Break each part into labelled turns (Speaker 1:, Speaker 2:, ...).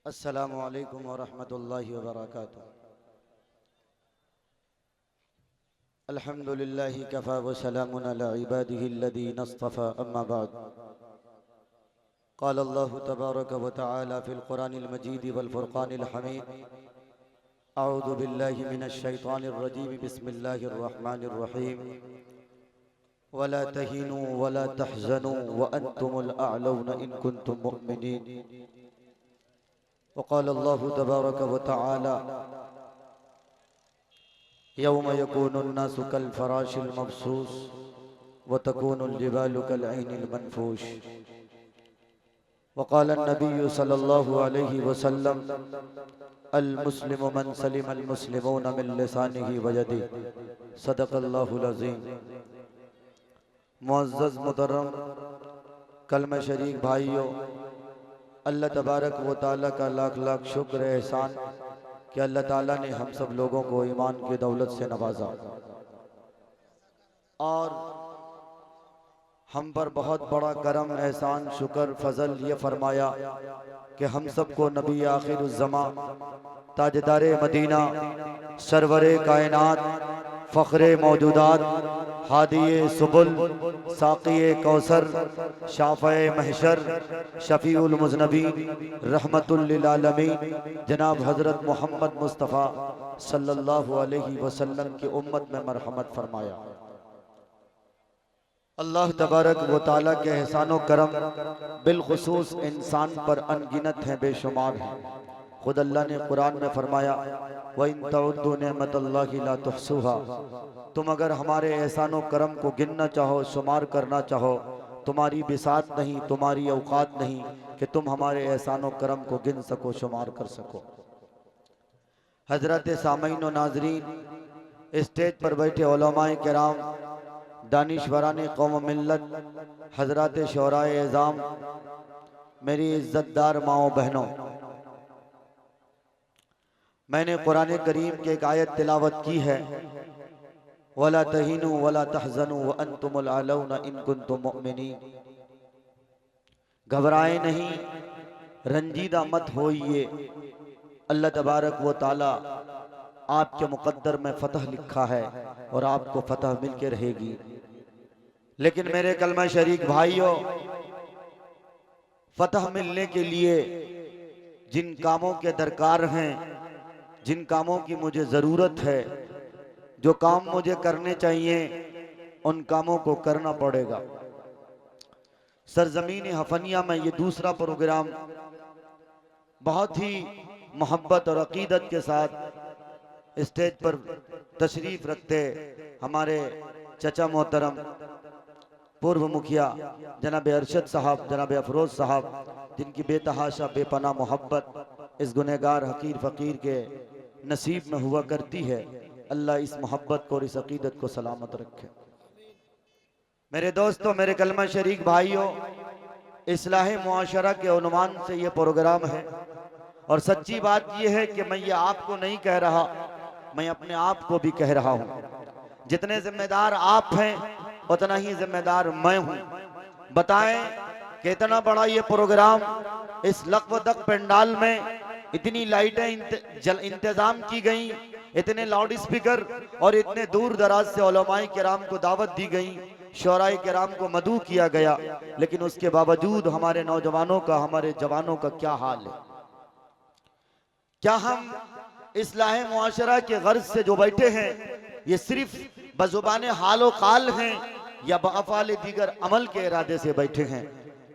Speaker 1: अस्सलामु अलैकुम वरहमतुल्लाहि वबरकातुहू। अल्हम्दुलिल्लाहि कफ़ा व सलामुन अला इबादिहिल्लज़ीना इस्तफ़ा अम्मा बाद। क़ाल अल्लाहु तबारक व तआला फ़िल क़ुरानिल मजीद वल फ़ुरक़ानिल हमीद। अऊज़ु बिल्लाहि मिनश शैतानिर रजीम। बिस्मिल्लाहिर रहमानिर रहीम। वला तहीनू वला तहज़नू व अंतुमुल अअलौना इन कुंतुम मुअमिनीन। वक़ाल अल्लाहु तबारक व तआला यौम यकूनुन नासु कल फ़राशिल मबसूस व तकूनुल जिबालु कल ऐनिल मनफूश। वक़ाल अन्नबिय्यु सल्लल्लाहु अलैहि वसल्लम अल मुस्लिमु मन सलिमल मुस्लिमूना मिन लिसानिही व यदिही। सदक़ल्लाहुल अज़ीम। मुअज़्ज़ज़ मुकर्रम कलमा शरीक भाइयों, अल्लाह तबारक व तआला का लाख लाख शुक्र एहसान कि अल्लाह ताला ने हम सब लोगों को ईमान की दौलत से नवाजा और हम पर बहुत बड़ा करम एहसान शुक्र फजल ये फरमाया कि हम सबको नबी आखिरुज़्ज़मा ताजदारे मदीना सरवरे कायनात फ़ख्रे मौजूदात हादिये सुबुल साक़िये कौसर शाफ़ए महशर शफ़ीउल मुज़नबीन रहमतुल लिल आलमीन जनाब हज़रत मोहम्मद मुस्तफ़ा सल्लल्लाहु अलैहि वसल्लम की उम्मत में मरहमत फरमाया। अल्लाह तबारक व तआला के एहसान व करम बिलखुसूस इंसान पर अनगिनत हैं, बेशुमार हैं। खुद अल्लाह ने कुरान में फरमाया व इन तउद्दू निअमतल्लाहि ला तुहसूहा। तुम अगर हमारे एहसान व करम को गिनना चाहो, शुमार करना चाहो, तुम्हारी बिसात नहीं, तुम्हारी औकात नहीं कि तुम हमारे एहसान व करम को गिन सको, शुमार कर सको। हजरत सामईन व नाजरीन, स्टेज पर बैठे उलमाए किराम, दानिशवराने कौम मिल्लत, हजरत शोराए एज़ाम, मेरी इज्जतदार माओ बहनों, मैंने कुरान करीम की एक आयत तिलावत की है, वला तहीनू वला तहज़नू व अंतुमुल अअलौना इन कुंतुम मुअमिनीन। घबराए नहीं, रंजीदा मत होइए, अल्लाह तबारक व तआला आपके मुकद्दर में फतह लिखा है और आपको फतह मिल के रहेगी। लेकिन मेरे कलमा शरीक भाइयों, फतह मिलने के लिए जिन कामों के दरकार हैं, जिन कामों की मुझे ज़रूरत है, जो काम मुझे करने चाहिए, उन कामों को करना पड़ेगा। सरजमीन हफनिया में ये दूसरा प्रोग्राम बहुत ही मोहब्बत और अकीदत के साथ स्टेज पर तशरीफ रखते हमारे चचा मोहतरम पूर्व मुखिया जनाब अरशद साहब, जनाब अफरोज साहब, जिनकी बेतहाशा बेपना मोहब्बत इस गुनहगार हकीर फ़कीर के नसीब में हुआ करती है। अल्लाह इस मोहब्बत को और इस अकीदत को सलामत रखे। मेरे दोस्तों, मेरे कलमा शरीक भाइयों, इस्लाह मुआशरा के उन्वान से ये प्रोग्राम है और सच्ची बात यह है कि मैं ये आपको नहीं कह रहा, मैं अपने आप को भी कह रहा हूँ। जितने जिम्मेदार आप हैं उतना ही जिम्मेदार मैं हूँ। बताएं कि इतना बड़ा ये प्रोग्राम, इस लक़्वदक़ पंडाल में इतनी लाइटें इंतजाम की गई, इतने लाउड स्पीकर और इतने दूर दराज से उलमाए किराम को दावत दी गई, शोराए किराम को मदऊ किया गया, लेकिन उसके बावजूद हमारे नौजवानों का, हमारे जवानों का क्या हाल है? क्या हम इस्लाह मुआशरा के गर्ज से जो बैठे हैं, ये सिर्फ बजुबान हालो काल हैं या बअफ़ाल दीगर अमल के इरादे से बैठे हैं?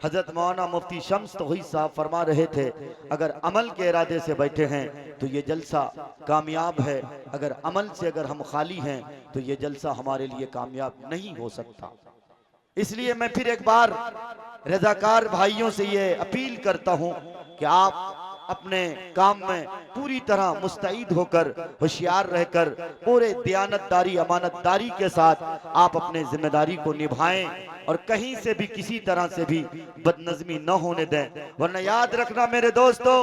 Speaker 1: हजरत मौलाना मुफ्ती शम्स तौहीद साहब फरमा रहे थे, अगर अमल के इरादे से बैठे हैं तो ये जलसा कामयाब है, अगर अमल से अगर हम खाली हैं तो ये जलसा हमारे लिए कामयाब नहीं हो सकता। इसलिए मैं फिर एक बार रज़ाकार भाइयों से ये अपील करता हूं कि आप अपने काम में पूरी तरह मुस्तैद होकर, होशियार रहकर, पूरे दयानतदारी अमानतदारी के साथ आप अपने जिम्मेदारी को निभाएं और कहीं से भी किसी तरह से भी बदनज़मी न होने दें। वरना याद रखना मेरे दोस्तों,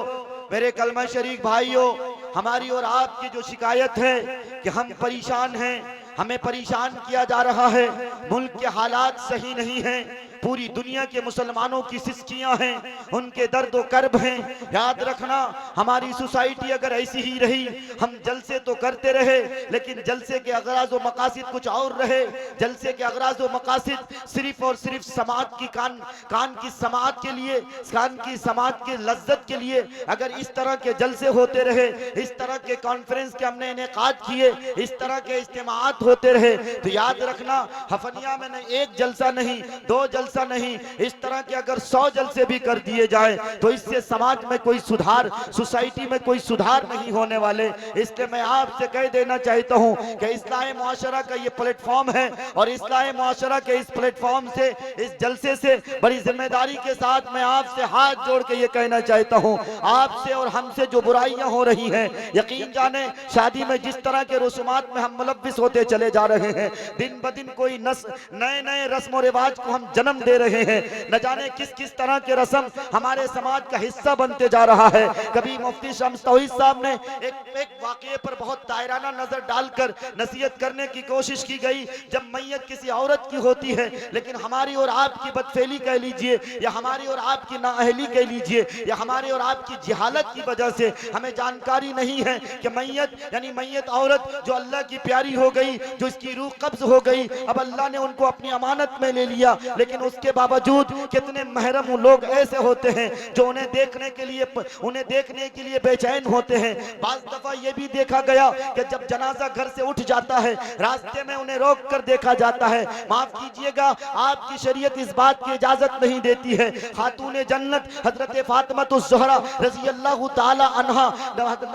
Speaker 1: मेरे कलमा शरीक भाइयों, हमारी और आपकी जो शिकायत है कि हम परेशान हैं, हमें परेशान किया जा रहा है, मुल्क के हालात सही नहीं हैं, पूरी दुनिया के मुसलमानों की सिसकियां हैं, उनके दर्द व कर्ब हैं। याद रखना, हमारी सोसाइटी अगर ऐसी ही रही, हम जलसे तो करते रहे लेकिन जलसे के अगराज व मकासिद कुछ और रहे, जलसे के अगराज व मकासिद सिर्फ और सिर्फ समाज की कान की समाज के लिए, कान की समाज के लज्जत के लिए अगर इस तरह के जलसे होते रहे, इस तरह के कॉन्फ्रेंस के हमने इनेकाद किए, इस तरह के इज्तिमाआत होते रहे, तो याद रखना हफनिया में न एक जलसा नहीं, दो जलसा नहीं, इस तरह के अगर 100 जलसे भी कर दिए जाए तो इससे समाज में कोई सुधार, सोसाइटी में कोई सुधार नहीं होने वाले। इसलिए मैं आपसे कह देना चाहता हूं कि इस्लाह मुआशरा का ये प्लेटफॉर्म है और इस्लाह मुआशरा के इस प्लेटफॉर्म से, इस जलसे से बड़ी जिम्मेदारी के साथ मैं आपसे हाथ जोड़ के ये कहना चाहता हूं, आपसे और हमसे जो बुराइयां हो रही हैं, यकीन जाने शादी में जिस तरह के रसूमात में हम मुलव्विस होते चले जा रहे हैं, दिन ब दिन कोई नए नए रस्म और रिवाज को हम जन्म दे रहे हैं, न जाने किस किस तरह के रस्म हमारे समाज का हिस्सा बनते जा रहा है। कभी मुफ्ती शम्स तौहीद साहब ने एक वाक़ये पर बहुत दायराना नजर डालकर नसीहत करने की कोशिश की गई, जब मैयत किसी औरत की होती है, लेकिन हमारी और आपकी बदफेली कह लीजिए या हमारी और आपकी नाअहली कह लीजिए या हमारी और आपकी जहालत की वजह से हमें जानकारी नहीं है कि मैयत यानी मैयत औरत जो अल्लाह की प्यारी हो गई, जो इसकी रूह कब्ज हो गई, अब अल्लाह ने उनको अपनी अमानत में ले लिया, लेकिन उसके बावजूद कितने महरम लोग ऐसे होते हैं जो उन्हें देखने के लिए बेचैन होते हैं। बाज़ दफा ये भी देखा गया कि जब जनाजा घर से उठ जाता है, रास्ते में उन्हें रोक कर देखा जाता है। माफ कीजिएगा, आपकी शरीयत इस बात की इजाजत नहीं देती है। खातून जन्नत हजरत फातिमा ज़हरा रज़ी अल्लाह ताला अन्हा,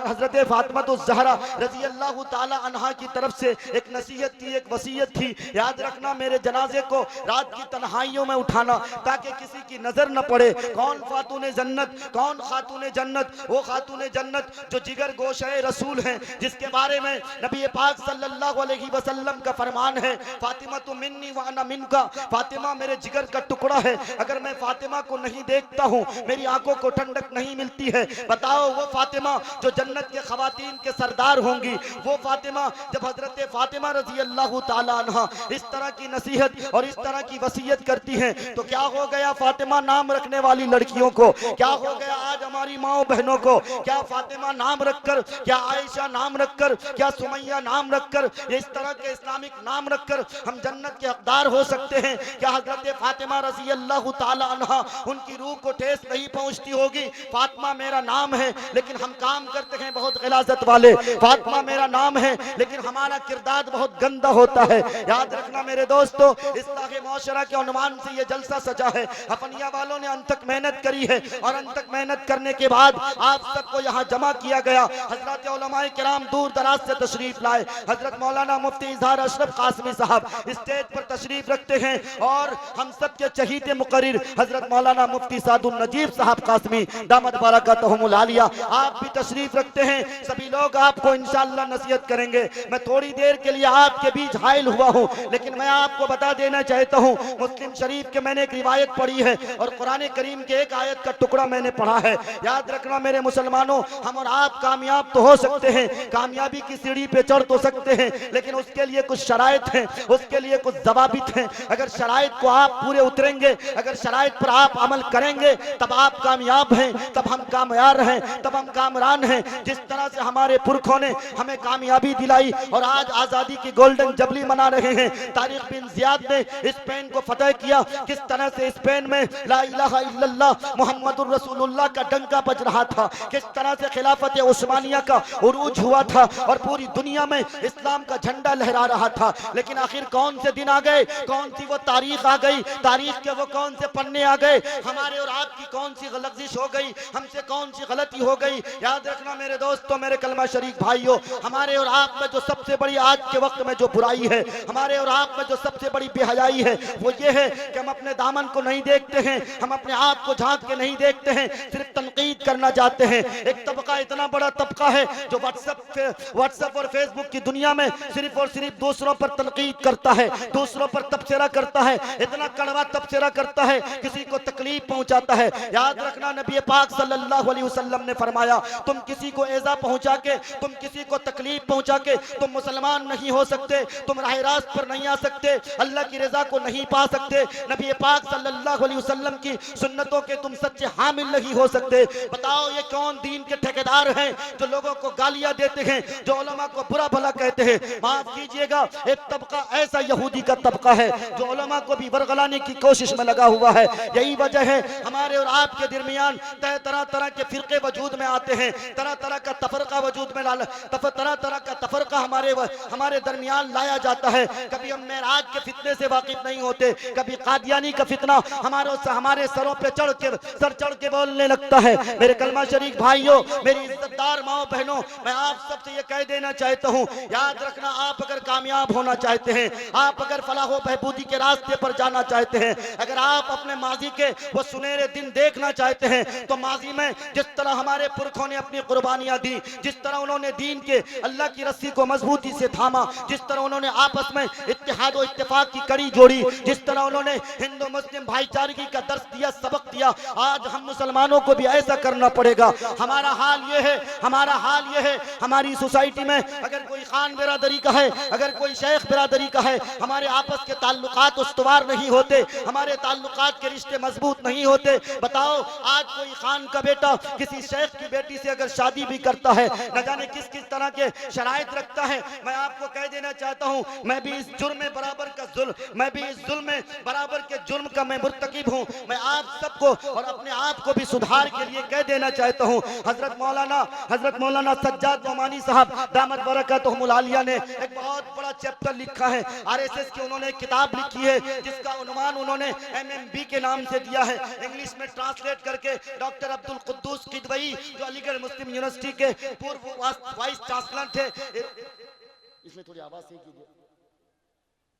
Speaker 1: हजरत फातिमा ज़हरा रज़ी अल्लाह ताला अन्हा की तरफ से एक नसीहत थी, एक वसीयत थी, याद रखना मेरे जनाजे को रात की तन्हाइयों में उठाना ताकि किसी की नजर न पड़े। कौन खातून जन्नत, कौन खातून जन्नत? वो खातून जन्नत जो जिगर गोशे रसूल हैं, जिसके बारे में नबी पाक सल्लल्लाहु अलैहि वसल्लम का फरमान है, फातिमा तो मिन्नी व अना मिनका, फातिमा मेरे जिगर का टुकड़ा है, अगर मैं फातिमा को नहीं देखता हूँ मेरी आंखों को ठंडक नहीं मिलती है। बताओ वो फातिमा जो जन्नत के खवातीन के सरदार होंगी, वो फातिमा जब हजरत फातिमा रजी अल्लाह ताला अन्हा इस तरह की नसीहत और इस तरह की वसीयत करती हैं, तो क्या हो गया फातिमा नाम रखने वाली लड़कियों को, क्या हो गया आज हमारी माओ बहनों को? क्या फातिमा नाम रखकर, क्या आयशा नाम रखकर, क्या सुमैया नाम रखकर, इस तरह के इस्लामिक नाम रखकर हम जन्नत के हकदार हो सकते हैं? क्या हजरत फातिमा रजी अल्लाह ताला अन्हा उनकी रूह को ठेस नहीं पहुंचती होगी? फातिमा मेरा नाम है लेकिन हम काम करते हैं बहुत गिलाजत वाले, फातिमा मेरा नाम है लेकिन हमारा किरदार बहुत गंदा होता है। याद रखना मेरे दोस्तों, इस्लाह मुआशरा के उन्वान से ये जलसा सजा है। हफनिया वालों ने अंतक मेहनत करी है और अंतक मेहनत करने के बाद आप सबको यहाँ जमा किया गया। हजरत उलमाए किराम दूर दराज से तशरीफ लाए। हजरत मौलाना मुफ्ती इजहार अशरफ कासमी साहब स्टेज पर तशरीफ रखते हैं और हम सब के चहीते मुकर्रिर हजरत मौलाना मुफ्ती सादुल नजीब साहब कासमी दामद बरकतहुमुल आलिया आप भी तशरीफ रखते हैं। सभी लोग आपको इंशाअल्लाह नसीहत करेंगे। मैं थोड़ी देर के लिए आपके बीच हाइल हुआ हूँ, लेकिन मैं आपको बता देना चाहता हूँ, मुस्लिम शरीफ के मैंने एक रिवायत पढ़ी है और कुरान करीम के एक आयत का टुकड़ा मैंने पढ़ा है। याद रखना मेरे मुसलमानों, हम और आप कामयाब तो हो सकते हैं, कामयाबी की सीढ़ी पे चढ़ तो सकते हैं, लेकिन उसके लिए कुछ शराइत हैं, उसके लिए कुछ ज़वाबित हैं। अगर शराइत को आप पूरे उतरेंगे, अगर शराइत पर आप अमल करेंगे, तब आप कामयाब हैं, तब हम कामयाब हैं, तब हम कामरान हैं। जिस तरह से हमारे पुरखों ने हमें कामयाबी दिलाई और आज आज़ादी की गोल्डन जबली मना रहे हैं। तारिक बिन ज़ियाद ने स्पेन को फतह किया, किस तरह से स्पेन में ला इलाहा इल्लल्लाह मुहम्मदुर रसूलुल्लाह का डंका बज रहा था, किस तरह से खिलाफत उस्मानिया का उरूज हुआ था और पूरी दुनिया में इस्लाम का झंडा लहरा रहा था। लेकिन आखिर कौन से दिन आ गए, कौन सी वो तारीख आ गई, तारीख के वो कौन से पन्ने आ गए, हमारे और आपकी कौन सी लफ्जिश हो गई, हमसे कौन सी गलती हो गई। याद रखना मेरे दोस्तों, मेरे कलमा शरीक भाइयों, हमारे और आप में जो सबसे बड़ी आज के वक्त में जो बुराई है, हमारे और आप में जो सबसे बड़ी बेहयाई है, वो ये है कि हम अपने दामन को नहीं देखते हैं, हम अपने आप को झांक के नहीं देखते हैं, सिर्फ तनकीद करना चाहते हैं। एक तबका, इतना बड़ा तबका है जो व्हाट्सएप और फेसबुक की दुनिया में सिर्फ और सिर्फ दूसरों पर तनकीद करता है, दूसरों पर तबसरा करता है, इतना कड़वा तबसरा करता है, किसी को तकलीफ पहुंचाता है। याद रखना, नबी पाक सल्लल्लाहु अलैहि वसल्लम ने फरमाया, तुम किसी को एजा पहुंचा के, तुम किसी को तकलीफ पहुंचा के तुम मुसलमान नहीं हो सकते, तुम राह रास्त पर नहीं आ सकते, अल्लाह की रजा को नहीं पा सकते, नबी पाक सल्लल्लाहु अलैहि वसल्लम की सुन्नतों के तुम सच्चे हामिल नहीं हो सकते। बताओ ये कौन दीन के ठेकेदार हैं जो लोगों को गालियां देते हैं, जो उलमा को बुरा भला कहते हैं। माफ कीजिएगा, एक तबका ऐसा यहूदी का तबका है जो उलमा को भी बरगलाने की कोशिश में लगा हुआ है। यही वजह है हमारे और आपके दरमियान तरह तरह के फिरके वजूद में आते हैं, तरह तरह का तफरका वजूद में तरह तरह का तफरका हमारे दरमियान लाया जाता है। कभी हम मेराज के फितने से वाकिफ नहीं होते, कभी कादियानी का फितना हमारे सरों पे सर चढ़ के बोलने लगता है। मेरे कलमा शरीक भाइयों, मेरी इज्जतदार माओ बहनों, मैं आप सबसे ये कह देना चाहता हूँ, याद रखना, आप अगर कामयाब होना चाहते हैं, आप अगर फलाह बहबूदी के रास्ते पर जाना चाहते हैं, अगर आप अपने माजी के वो सुनहरे दिन देखना चाहते हैं, तो माजी में जिस तरह हमारे पुरखों ने अपनी कुर्बानियां दी, जिस तरह उन्होंने दीन के अल्लाह की रस्सी को मजबूती से थामा, जिस तरह उन्होंने आपस में इत्तेहाद और इत्तेफाक की कड़ी जोड़ी, जिस तरह उन्होंने हिंदू मुस्लिम भाईचारगी का दर्स दिया, सबक दिया, आज हम मुसलमानों को भी ऐसा करना पड़ेगा। हमारा हाल ये है, हमारा हाल ये है, हमारी सोसाइटी में अगर कोई खान बिरादरी का है, अगर कोई शेख बिरादरी का है, हमारे आपस के ताल्लुकात उस्तवार नहीं होते, हमारे ताल्लुकात के रिश्ते मजबूत नहीं होते। बताओ, आज कोई खान का बेटा किसी शेख की बेटी से अगर शादी भी करता है, न जाने किस किस तरह के शराइत रखता है। मैं आपको कह देना चाहता हूँ, मैं भी इस जुर्म में बराबर का जुल्म, मैं भी इस जुल्म में बराबर के जुर्म का मैं मुर्तकिब हूँ। मैं आप सबको और अपने आप को भी सुधार के लिए कह देना चाहता हूँ। हजरत मौलाना सज्जाद नोमानी साहब दामत बरकतहुमुल आलिया ने एक बहुत बड़ा चैप्टर लिखा है, आरएसएस की उन्होंने किताब लिखी है जिसका उन्वान उन्होंने एमएमबी के नाम से दिया है, इंग्लिश में ट्रांसलेट करके डॉक्टर अब्दुल कुद्दूस किदवई जो अलीगढ़ मुस्लिम यूनिवर्सिटी के पूर्व वाइस चांसलर थे, इसमें थोड़ी आवाज सही कीजिए,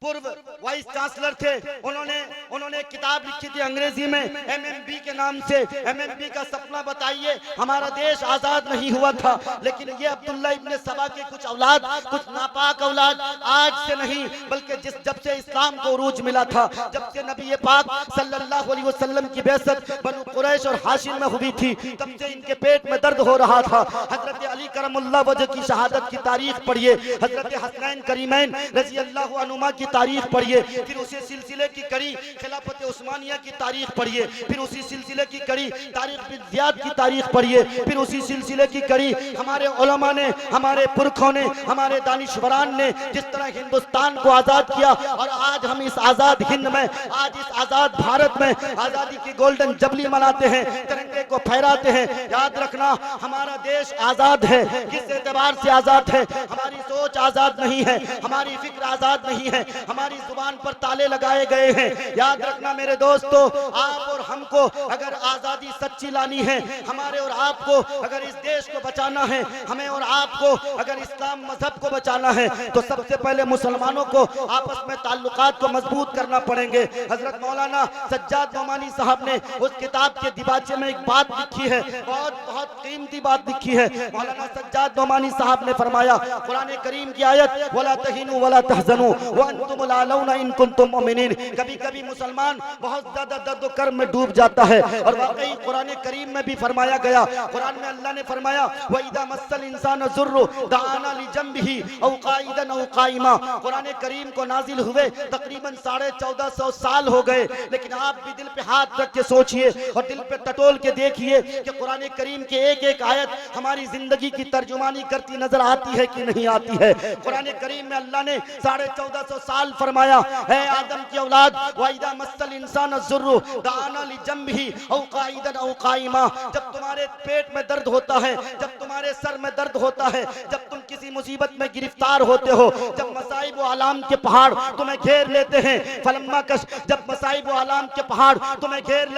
Speaker 1: पूर्व वाइस चांसलर थे, उन्होंने किताब लिखी थी अंग्रेजी में एमएमबी के नाम से। एमएमबी का सपना बताइए, हमारा देश आजाद नहीं हुआ था, लेकिन ये अब्दुल्ला इब्ने सबा के कुछ औलाद, कुछ नापाक औलाद आज से नहीं बल्कि जब से इस्लाम को उरूज मिला था, जब से नबी पाक सल्लल्लाहु अलैहि वसल्लम की बेअसत बनु कुरैश और हाशिम में हुई थी, तब से इनके पेट में दर्द हो रहा था। हजरत अली करमुल्लाह वजह की शहादत की तारीख पढ़िए, हजरत हसनैन करीमैन रज़ी अल्लाहु अन्हुमा की तारीख पढ़िए, फिर उसी सिलसिले की कड़ी खिलाफत उस्मानिया की तारीख पढ़िए, फिर उसी सिलसिले की कड़ी तारीख बिन ज़ियाद की तारीख पढ़िए, फिर उसी सिलसिले की कड़ी हमारे उलमा ने, हमारे पुरखों ने, हमारे दानिशवरान ने जिस तरह हिंदुस्तान को आजाद किया, और आज हम इस आजाद हिंद में, आज इस आजाद भारत में आजादी की गोल्डन जबली मनाते हैं, तिरंगे को फहराते हैं। याद रखना, हमारा देश आजाद है, किस एतबार से आजाद है? हमारी सोच आजाद नहीं है, हमारी फिक्र आजाद नहीं है, हमारी जुबान पर ताले लगाए गए हैं। याद रखना मेरे दोस्तों, आप और हमको अगर आजादी सच्ची लानी है, हमारे और आपको अगर इस देश को बचाना है, हमें और आपको अगर इस्लाम मजहब को बचाना है, तो सबसे पहले मुसलमानों को आपस में ताल्लुकात को मजबूत करना पड़ेंगे। हजरत मौलाना सज्जाद नोमानी साहब ने उस किताब के दिबाचे में एक बात लिखी है, बहुत कीमती बात लिखी है। मौलाना सज्जाद नोमानी साहब ने फरमाया, कुरान करीम की आयत, वला तहीनु वला तहजनु व अंतुमुल आलौना इन कुंतुम मुमिनीन। कभी कभी मुसलमान बहुत ज्यादा दर्द कर्म में डूब जाता है, और वाकई कुरान करीम में भी फरमाया गया, कुरान में अल्लाह ने फरमाया, व इदा मस्सल इंसान जुर्रु दाना लिजंबिही औ काइदन औ काइमा। कुरान करीम को नाजिल हुए तकरीबन 1450 साल हो गए, लेकिन आप भी दिल पे हाथ रख के सोचिए और दिल पे टटोल के देखिए कि कुरान करीम के एक एक आयत हमारी जिंदगी की तर्जुमानी करती नजर आती है कि नहीं आती है। कुरान करीम में अल्लाह ने 1450 साल फरमाया, है आदम की औलाद, वाइदा मस्सल इंसान जुर्रु दाना लिजंबिही औ काइदन औ काइमा। जब तुम्हारे पेट में दर्द होता है, जब तुम्हारे सर में दर्द होता है, जब तुम किसी मुसीबत में गिरफ्तार होते हो, जब मसाइब व आलाम के पहाड़ तुम्हें घेर लेते हैं, फलम्मा कश, जब मसाइब व आलाम के पहाड़ तुम्हें घेर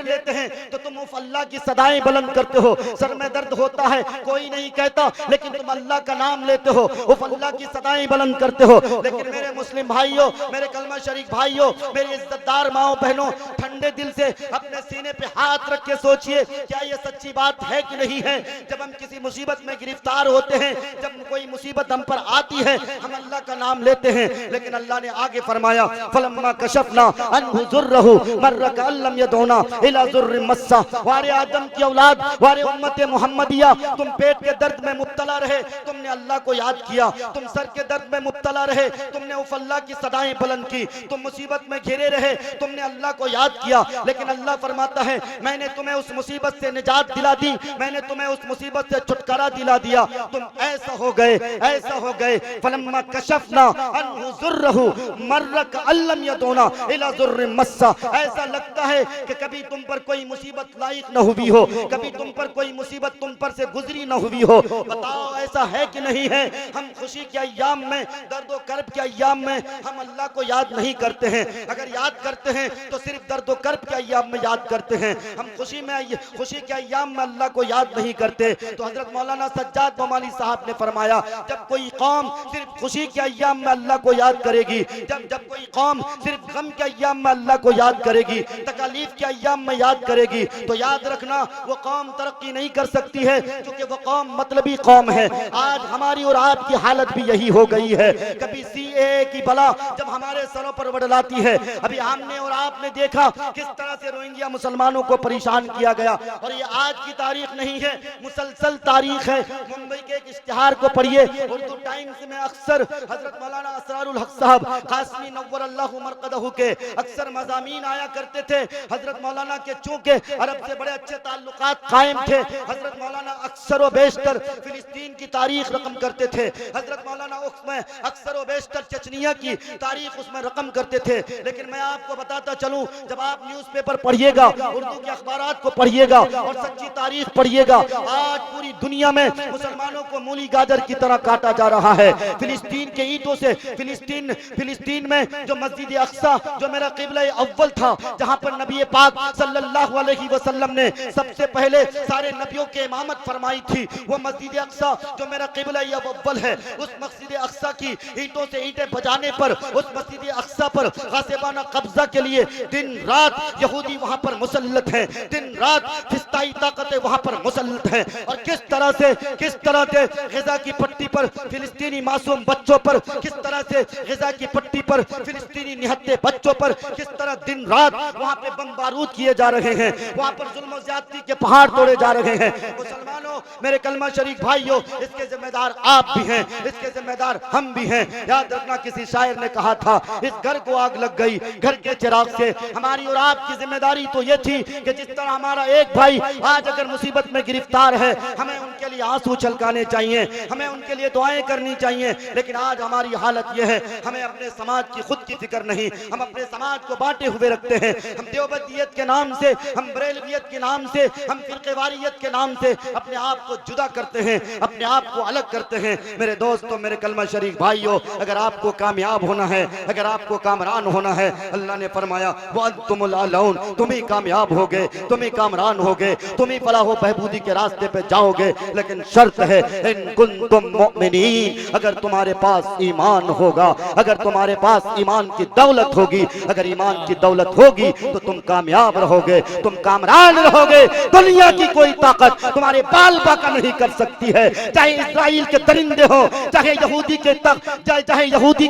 Speaker 1: लेते हैं, तो तुम तुम उस अल्लाह की सदाएं बुलंद करते हो, सर में दर्द होता है कोई नहीं कहता, लेकिन तुम अल्लाह का नाम लेते हो, उस अल्लाह की सदाएं बुलंद करते हो। लेकिन मेरे मुस्लिम भाइयों, मेरे कलमा शरीक भाइयों, मेरी इज्जतदार माओ बहनों, ठंडे दिल से अपने सीने पे हाथ रख के सोचिए, क्या ये सच्ची बात है कि नहीं है? जब हम किसी मुसीबत में गिरफ्तार होते हैं, जब कोई मुसीबत हम पर आती है, हम अल्लाह का नाम लेते हैं, लेकिन अल्लाह ने आगे फरमाया, फलम्मा कशफना अन्हु जुर्रहु मर्रा कअल्लम यदउना इला जुर्र मस्सा। वारे आदम की औलाद, वारे उम्मत मुहम्मदिया, तुम पेट के दर्द में मुब्तला रहे, तुमने अल्लाह को याद किया, तुम सर के दर्द में मुब्तला रहे, तुमने उस अल्लाह की सदाएं बुलंद की, तुम मुसीबत में घिरे रहे, तुमने अल्लाह को याद किया, लेकिन अल्लाह फरमाता है मैंने तुम्हें उस मुसीबत से निजात दिला दी, मैंने तुम्हें उस मुसीबत से छुटकारा दिला दिया, तुम ऐसा हो गए, ऐसा हो गए। फलम्मा कशफना अन्हु जुर्रहु मर्रा कअल्लम यदउना इला जुर्र मस्सा। ऐसा लगता है कि कभी तुम पर कोई मुसीबत लायक न हुई हो, कभी तुम पर कोई मुसीबत तुम पर से गुजरी न हुई हो। बताओ ऐसा है कि नहीं है? हम खुशी के अय्याम में, दर्द कर्ब के अय्याम में हम अल्लाह को याद नहीं करते हैं। अगर याद करते हैं तो सिर्फ दर्द कर्ब के अय्याम में याद करते हैं, हम खुशी के अय्याम में अल्लाह को याद नहीं करते। तो हजरत मौलाना सज्जाद बमाली साहब ने फरमाया, जब कोई कौम सिर्फ खुशी के अय्याम में अल्लाह को याद करेगी, जब कोई कौम सिर्फ गम के अय्याम में अल्लाह को याद करेगी, तकलीफ के अय्याम में याद करेगी, तो याद रखना वो कौम तरक्की नहीं कर सकती है, क्योंकि वो कौम मतलबी कौम है। आज हमारी और आपकी हालत भी यही हो गई है। कभी सीएए की बला जब हमारे सरों पर बढ़लाती है, अभी हमने और आपने देखा किस तरह से रोहिंग्या मुसलमानों को परेशान किया गया, और ये आज की तारीख नहीं है, मुसलसल तारीख है। मुंबई के एक इश्तिहार को पढ़िए, उर्दू टाइम्स में अक्सर हजरत मौलाना असरारुल हक साहब कासमी नव्वरल्लाहु मरकदहु के अक्सर मज़ामीन आया करते थे। हजरत मौलाना के चूंकि अरब से बड़े अच्छे ताल्लुकात कायम थे, हजरत मौलाना अक्सर व बेशतर फिलिस्तीन की तारीख रकम करते थे। हजरत मौलाना उसमें अक्सर व बेशतर चचनिया की तारीख उसमें रकम करते थे। लेकिन मैं आपको बताता चलूं, जब आप न्यूज़पेपर पढ़िएगा, उर्दू के अखबारात को पढ़िएगा और सच्ची तारीख पढ़िएगा, आज पूरी दुनिया में मुसलमानों को मूली गाजर की तरह काटा जा रहा है। फिलिस्तीन के ईंटों से, फिलिस्तीन में जो मस्जिद अक्सा जो मेरा किबला अव्वल था, जहां पर नबी पाक सल्लल्लाहु अलैहि वसल्लम ने सबसे पहले सारे नबियों के इमामत फरमाई थी, वो मस्जिद अक्सा जो मेरा किबला अव्वल है, उस मस्जिद अक्सा की ईंटों से ईंटें बजाने पर, उस मस्जिद अक्सा पर गासिबाना कब्जा के लिए दिन रात यहूदी वहां पर मुसल्लत हैं, दिन रात फिस्ताई ताकतें वहां पर मुसल्लत हैं। और किस तरह से ग़ज़ा की पट्टी पर फिलिस्तीनी मासूम बच्चों पर, किस तरह से ग़ज़ा की पट्टी पर फिलिस्तीनी निहत्ते बच्चों पर किस तरह दिन रात वहां पे बम बारूद किए जा रहे हैं, वहां पर जुल्म ज़्यादती के पहाड़ तोड़े जा रहे हैं। मुसलमानों, मेरे कलमा शरीक भाइयों, इसके जिम्मेदार आप भी हैं, इसके जिम्मेदार हम भी हैं। याद रखना, किसी शायर ने कहा था, इस घर को आग लग गई घर के चिराग से। हमारी और आपकी जिम्मेदारी तो ये थी कि जिस तरह हमारा एक भाई आज अगर मुसीबत में गिरफ्तार है, हमें उनके लिए आंसू छलकाने चाहिए, हमें उनके लिए दुआएं करनी चाहिए। लेकिन आज हमारी हालत यह है, हमें अपने समाज की खुद की फिक्र नहीं, हम अपने समाज को बांटे हुए रखते हैं। हम देवबंदियत के नाम से, हम बरेलवियत के नाम से, हम फिरकेवारियत के नाम से अपने आप को जुदा करते हैं, अपने आप को अलग करते हैं। मेरे दोस्तों, मेरे कलमा शरीक भाइयों, अगर आपको कामयाब होना है, अगर आपको कामरान होना है, अल्लाह ने फरमाया वअंतुमुल आलौन, तुम ही कामयाब होगे, तुम ही कामरान होगे, तुम ही फलाह व बहबूदी के रास्ते पे जाओगे। लेकिन शर्त है इन कुंतुम मुमिनीन, अगर तुम्हारे पास ईमान होगा, अगर तुम्हारे पास ईमान की दौलत होगी, अगर ईमान की दौलत होगी तो तुम कामयाब रहोगे, तुम कामरान रहोगे। दुनिया की कोई ताकत तुम्हारे बाल बाका नहीं कर सकती है, चाहे इस्राइल के दरिंदे हो, चाहे यहूदी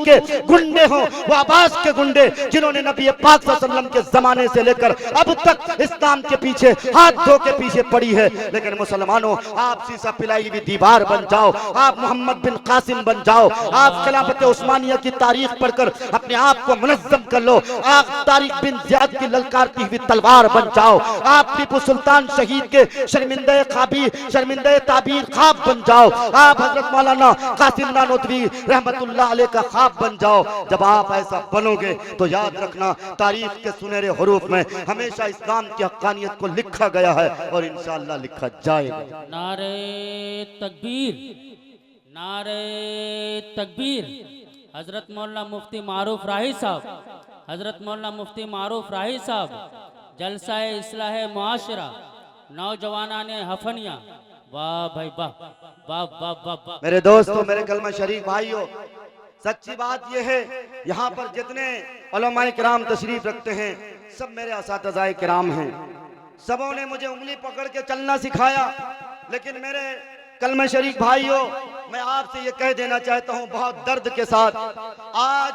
Speaker 1: के गुंडे हो, वो अब्बास के गुंडे जिन्होंने नबी पाक सल्लल्लाहु अलैहि वसल्लम के जमाने से लेकर अब तक इस्लाम के पीछे हाथ धो के पीछे पड़ी है। लेकिन मुसलमानों, आप सीसा पिलाई हुई दीवार बन जाओ, आप मोहम्मद बिन कासिम बन जाओ, आप खिलाफत उस्मानिया की तारीख पढ़कर अपने आप को मुनज़्ज़म कर लो, आप तारिक बिन ज़ियाद की ललकारती हुई तलवार बन जाओ, आप टीपू सुल्तान शहीद के शर्मिंदे ताबीर ख्वाब बन जाओ, आप हजरत मौलाना कासिम नानोतवी रहमतुल्लाह अलैह का ख्वाब बन जाओ। जब आप ऐसा बनोगे तो याद रखना, तारीख के सुनहरे हरूफ में हमेशा इस्लाम की हक्कानियत को लिखा गया है और इंशाअल्लाह लिखा जाएगा।
Speaker 2: नारे तकबीर, नारे तकबीर। हजरत मौलाना मुफ्ती मारूफ राही साहब, हजरत मौलाना मुफ्ती मारूफ राही साहब, जलसा इस्लाह मुआशरा नौजवाना ने हफनिया, वाह भाई वाह, वाह वाह वाह वाह।
Speaker 1: मेरे दोस्तों, मेरे कलमा शरीफ भाइयों, सच्ची बात यह है, यहाँ पर जितने उलमाए किराम तशरीफ रखते हैं सब मेरे असातिज़ाए किराम हैं। सबों ने मुझे उंगली पकड़ के चलना सिखाया। लेकिन मेरे कलमा शरीफ भाइयों, मैं आपसे ये कह देना चाहता हूँ बहुत दर्द के साथ, आज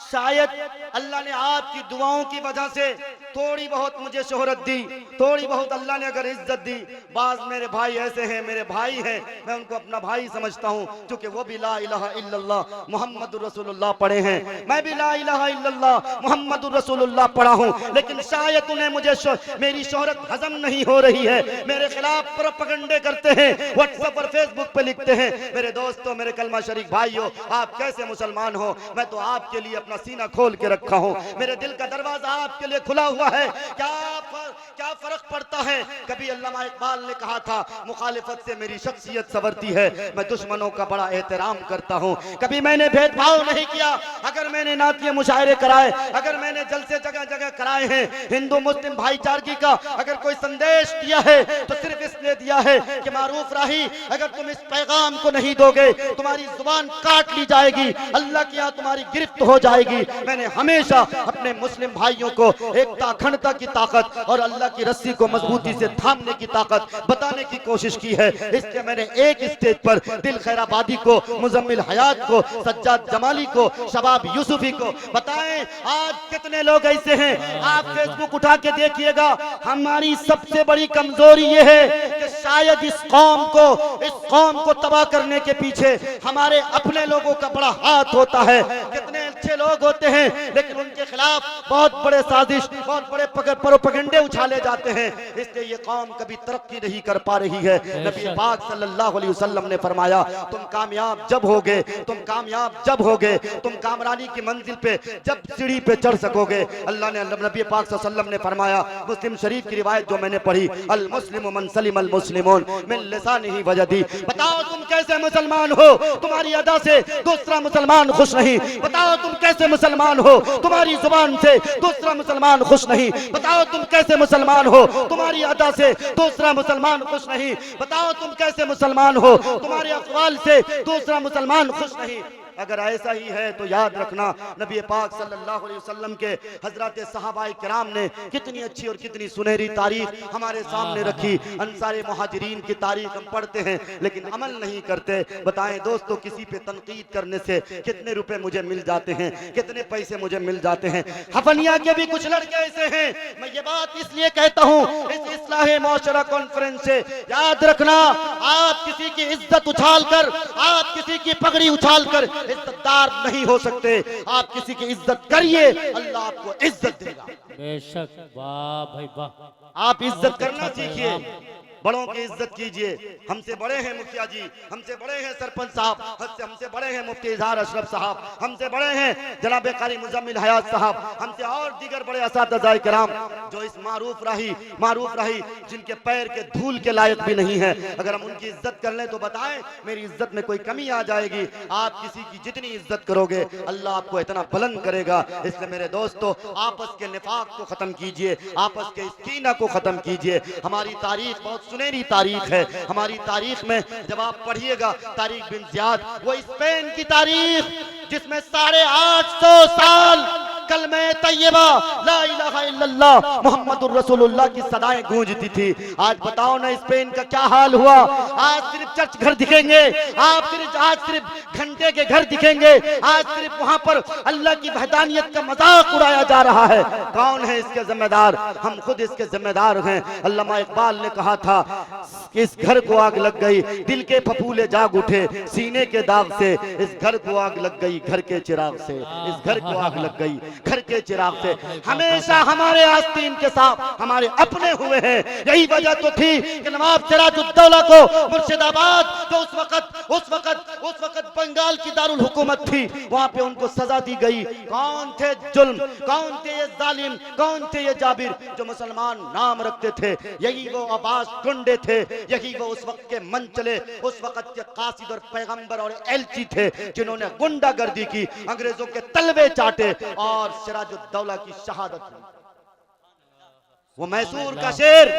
Speaker 1: शायद अल्लाह ने आपकी दुआओं की वजह से थोड़ी बहुत मुझे शोहरत दी, थोड़ी बहुत अल्लाह ने अगर इज्जत दी। बाज मेरे भाई ऐसे हैं, मेरे भाई हैं, मैं उनको अपना भाई समझता हूं, क्योंकि वो भी ला इलाहा इल्लल्लाह मुहम्मदुर रसूलुल्लाह पढ़े हैं, मैं भी ला इलाहा इल्लल्लाह मुहम्मदुर रसूलुल्लाह पढ़ा हूं। लेकिन शायद उन्हें मुझे मेरी शोहरत हजम नहीं हो रही है, मेरे खिलाफ प्रोपेगेंडे करते हैं, व्हाट्सएप और फेसबुक पे लिखते हैं। मेरे दोस्तों, मेरे कलमा शरीफ भाइयों, आप कैसे मुसलमान हो? मैं तो आपके लिए अपना सीना खोल के रखा हूं, मेरे दिल का दरवाजा आपके लिए खुला हुआ है। क्या फर्क पड़ता है? कभी अल्लामा इकबाल ने कहा था, मुखालिफत से मेरी शख्सियत संवरती है, मैं दुश्मनों का बड़ा एहतराम करता हूं। कभी मैंने भेदभाव नहीं किया। अगर मैंने नातिये मुशायरे कराए, अगर मैंने जलसे जगह जगह कराए हैं, हिंदू मुस्लिम भाईचारगी का अगर कोई संदेश दिया है तो सिर्फ इसलिए दिया है कि मारूफ राही, अगर तुम इस पैगाम को नहीं दोगे तुम्हारी जुबान काट ली जाएगी, अल्लाह की यहाँ तुम्हारी गिरफ्त हो जाएगी। मैंने हमेशा अपने मुस्लिम भाइयों को एकता अखंडता की ताकत और अल्लाह की रस्सी को मजबूती से थामने की ताकत बताने की कोशिश की है। इसलिए मैंने एक स्टेज पर दिल खैराबादी को, मुजम्मिल हयात को, सज्जाद जमाली को, शबाब यूसुफी को बताएं आज कितने लोग ऐसे हैं। आप फेसबुक उठा के देखिएगा, हमारी सबसे बड़ी कमजोरी यह है कि शायद इस कौम को तबाह करने के पीछे हमारे अपने लोगों का बड़ा हाथ होता है। कितने अच्छे लोग होते हैं लेकिन उनके खिलाफ बहुत बड़े साजिश, बहुत बड़े प्रोपेगेंडे उछाले जाते हैं। इसलिए ये कौम कभी तरक्की नहीं कर पा रही है। नबी पाक सल्लल्लाहु अलैहि वसल्लम ने फरमाया, तुम कामयाब जब होगे, तुम कामरानी की मंजिल पे जब सीढ़ी पे चढ़ सकोगे। अल्लाह ने, नबी पाक सल्लल्लाहु अलैहि वसल्लम ने फरमाया, मुस्लिम शरीफ की रिवायत जो मैंने पढ़ी, अल मुस्लिमु मन सलिमल मुस्लिमून मिन लिसानिही व यदिही। बताओ तुम कैसे मुसलमान हो? तुम्हारी अदा से दूसरा मुसलमान खुश नहीं। बताओ तुम कैसे मुसलमान हो? तुम्हारी जुबान से दूसरा मुसलमान खुश नहीं। बताओ तुम कैसे मुसलमान हो? तुम्हारी अदा से दूसरा मुसलमान खुश नहीं। बताओ तुम कैसे मुसलमान हो? तुम्हारे अक़वाल से दूसरा मुसलमान खुश नहीं। अगर ऐसा ही है तो याद रखना, नबी पाक सल्लल्लाहु अलैहि वसल्लम के हजरत सहाबाए किराम ने कितनी अच्छी और कितनी सुनहरी तारीख हमारे सामने रखी। अंसारे मुहाजिरीन की तारीख हम पढ़ते हैं लेकिन अमल नहीं करते। बताएं दोस्तों, किसी पे तनकीद करने से कितने रुपए मुझे मिल जाते हैं, कितने पैसे मुझे मिल जाते हैं। हफनिया के भी कुछ लड़के ऐसे हैं। मैं ये बात इसलिए कहता हूँ, इस इस्लाह मौशरा कॉन्फ्रेंस से याद रखना, आप किसी की इज्जत उछाल कर, आप किसी की पगड़ी उछाल कर इज्जतदार नहीं हो सकते। आप किसी की इज्जत करिए, अल्लाह आपको इज्जत देगा।
Speaker 2: बेशक, वाह भाई वाह।
Speaker 1: आप इज्जत करना सीखिए, बड़ों की इज्जत कीजिए। हमसे बड़े हैं मुखिया जी, हमसे बड़े हैं सरपंच साहब, हमसे बड़े हैं मुफ्ती इजहार अशरफ साहब, हमसे बड़े हैं जनाब कारी मुजम्मिल हयात साहब, हमसे और दीगर बड़े असातिज़ाए किराम जो इस मारूफ राही जिनके पैर के धूल के लायक भी नहीं है। अगर हम उनकी इज्जत कर लें तो बताएं मेरी इज्जत में कोई कमी आ जाएगी? आप किसी की जितनी इज्जत करोगे अल्लाह आपको इतना बुलंद करेगा। इसलिए मेरे दोस्तों, आपस के निफाक को खत्म कीजिए, आपस के कीना को खत्म कीजिए। हमारी तारीख बहुत सुनहरी तारीख है। हमारी तारीख में जब आप पढ़िएगा तारीख बिन ज़ियाद, वो स्पेन की तारीख जिसमें 850 साल कलमे तैयबा ला इलाहा इल्लल्लाह मुहम्मदुर रसूलुल्लाह की सदाएं गूंजती थी। आज बताओ ना स्पेन का क्या हाल हुआ। आज सिर्फ चर्च घर दिखेंगे, आज सिर्फ घंटे के घर दिखेंगे, आज सिर्फ वहां पर अल्लाह की वहदानियत का मजाक उड़ाया जा रहा है। कौन है इसके जिम्मेदार? हम खुद इसके जिम्मेदार हैं। अल्लामा इकबाल ने कहा था कि इस घर को आग लग गई, दिल के फफूले जाग उठे सीने के दाग से। इस घर को आग लग गई घर के चिराग से, इस घर को आग लग गई घर के चिराग से। हमेशा हमारे आस्तीन के साथ हमारे अपने हुए हैं। यही वजह तो थी कि नवाब सिराजुद्दौला को मुर्शिदाबाद, जो उस वक्त बंगाल की दारुल हुकूमत थी, वहां पे उनको सजा दी गई। कौन थे जुल्म, कौन थे ये जालिम, कौन थे ये जाबिर जो मुसलमान नाम रखते थे? यही वो अब्बास गुंडे थे, यही वो उस वक्त के मंचले, उस वक्त के कासिद और पैगंबर और एलची थे जिन्होंने गुंडागर्दी की, अंग्रेजों के तलवे चाटे और सिराजुद्दौला की शहादत हुई। वो मैसूर का शेर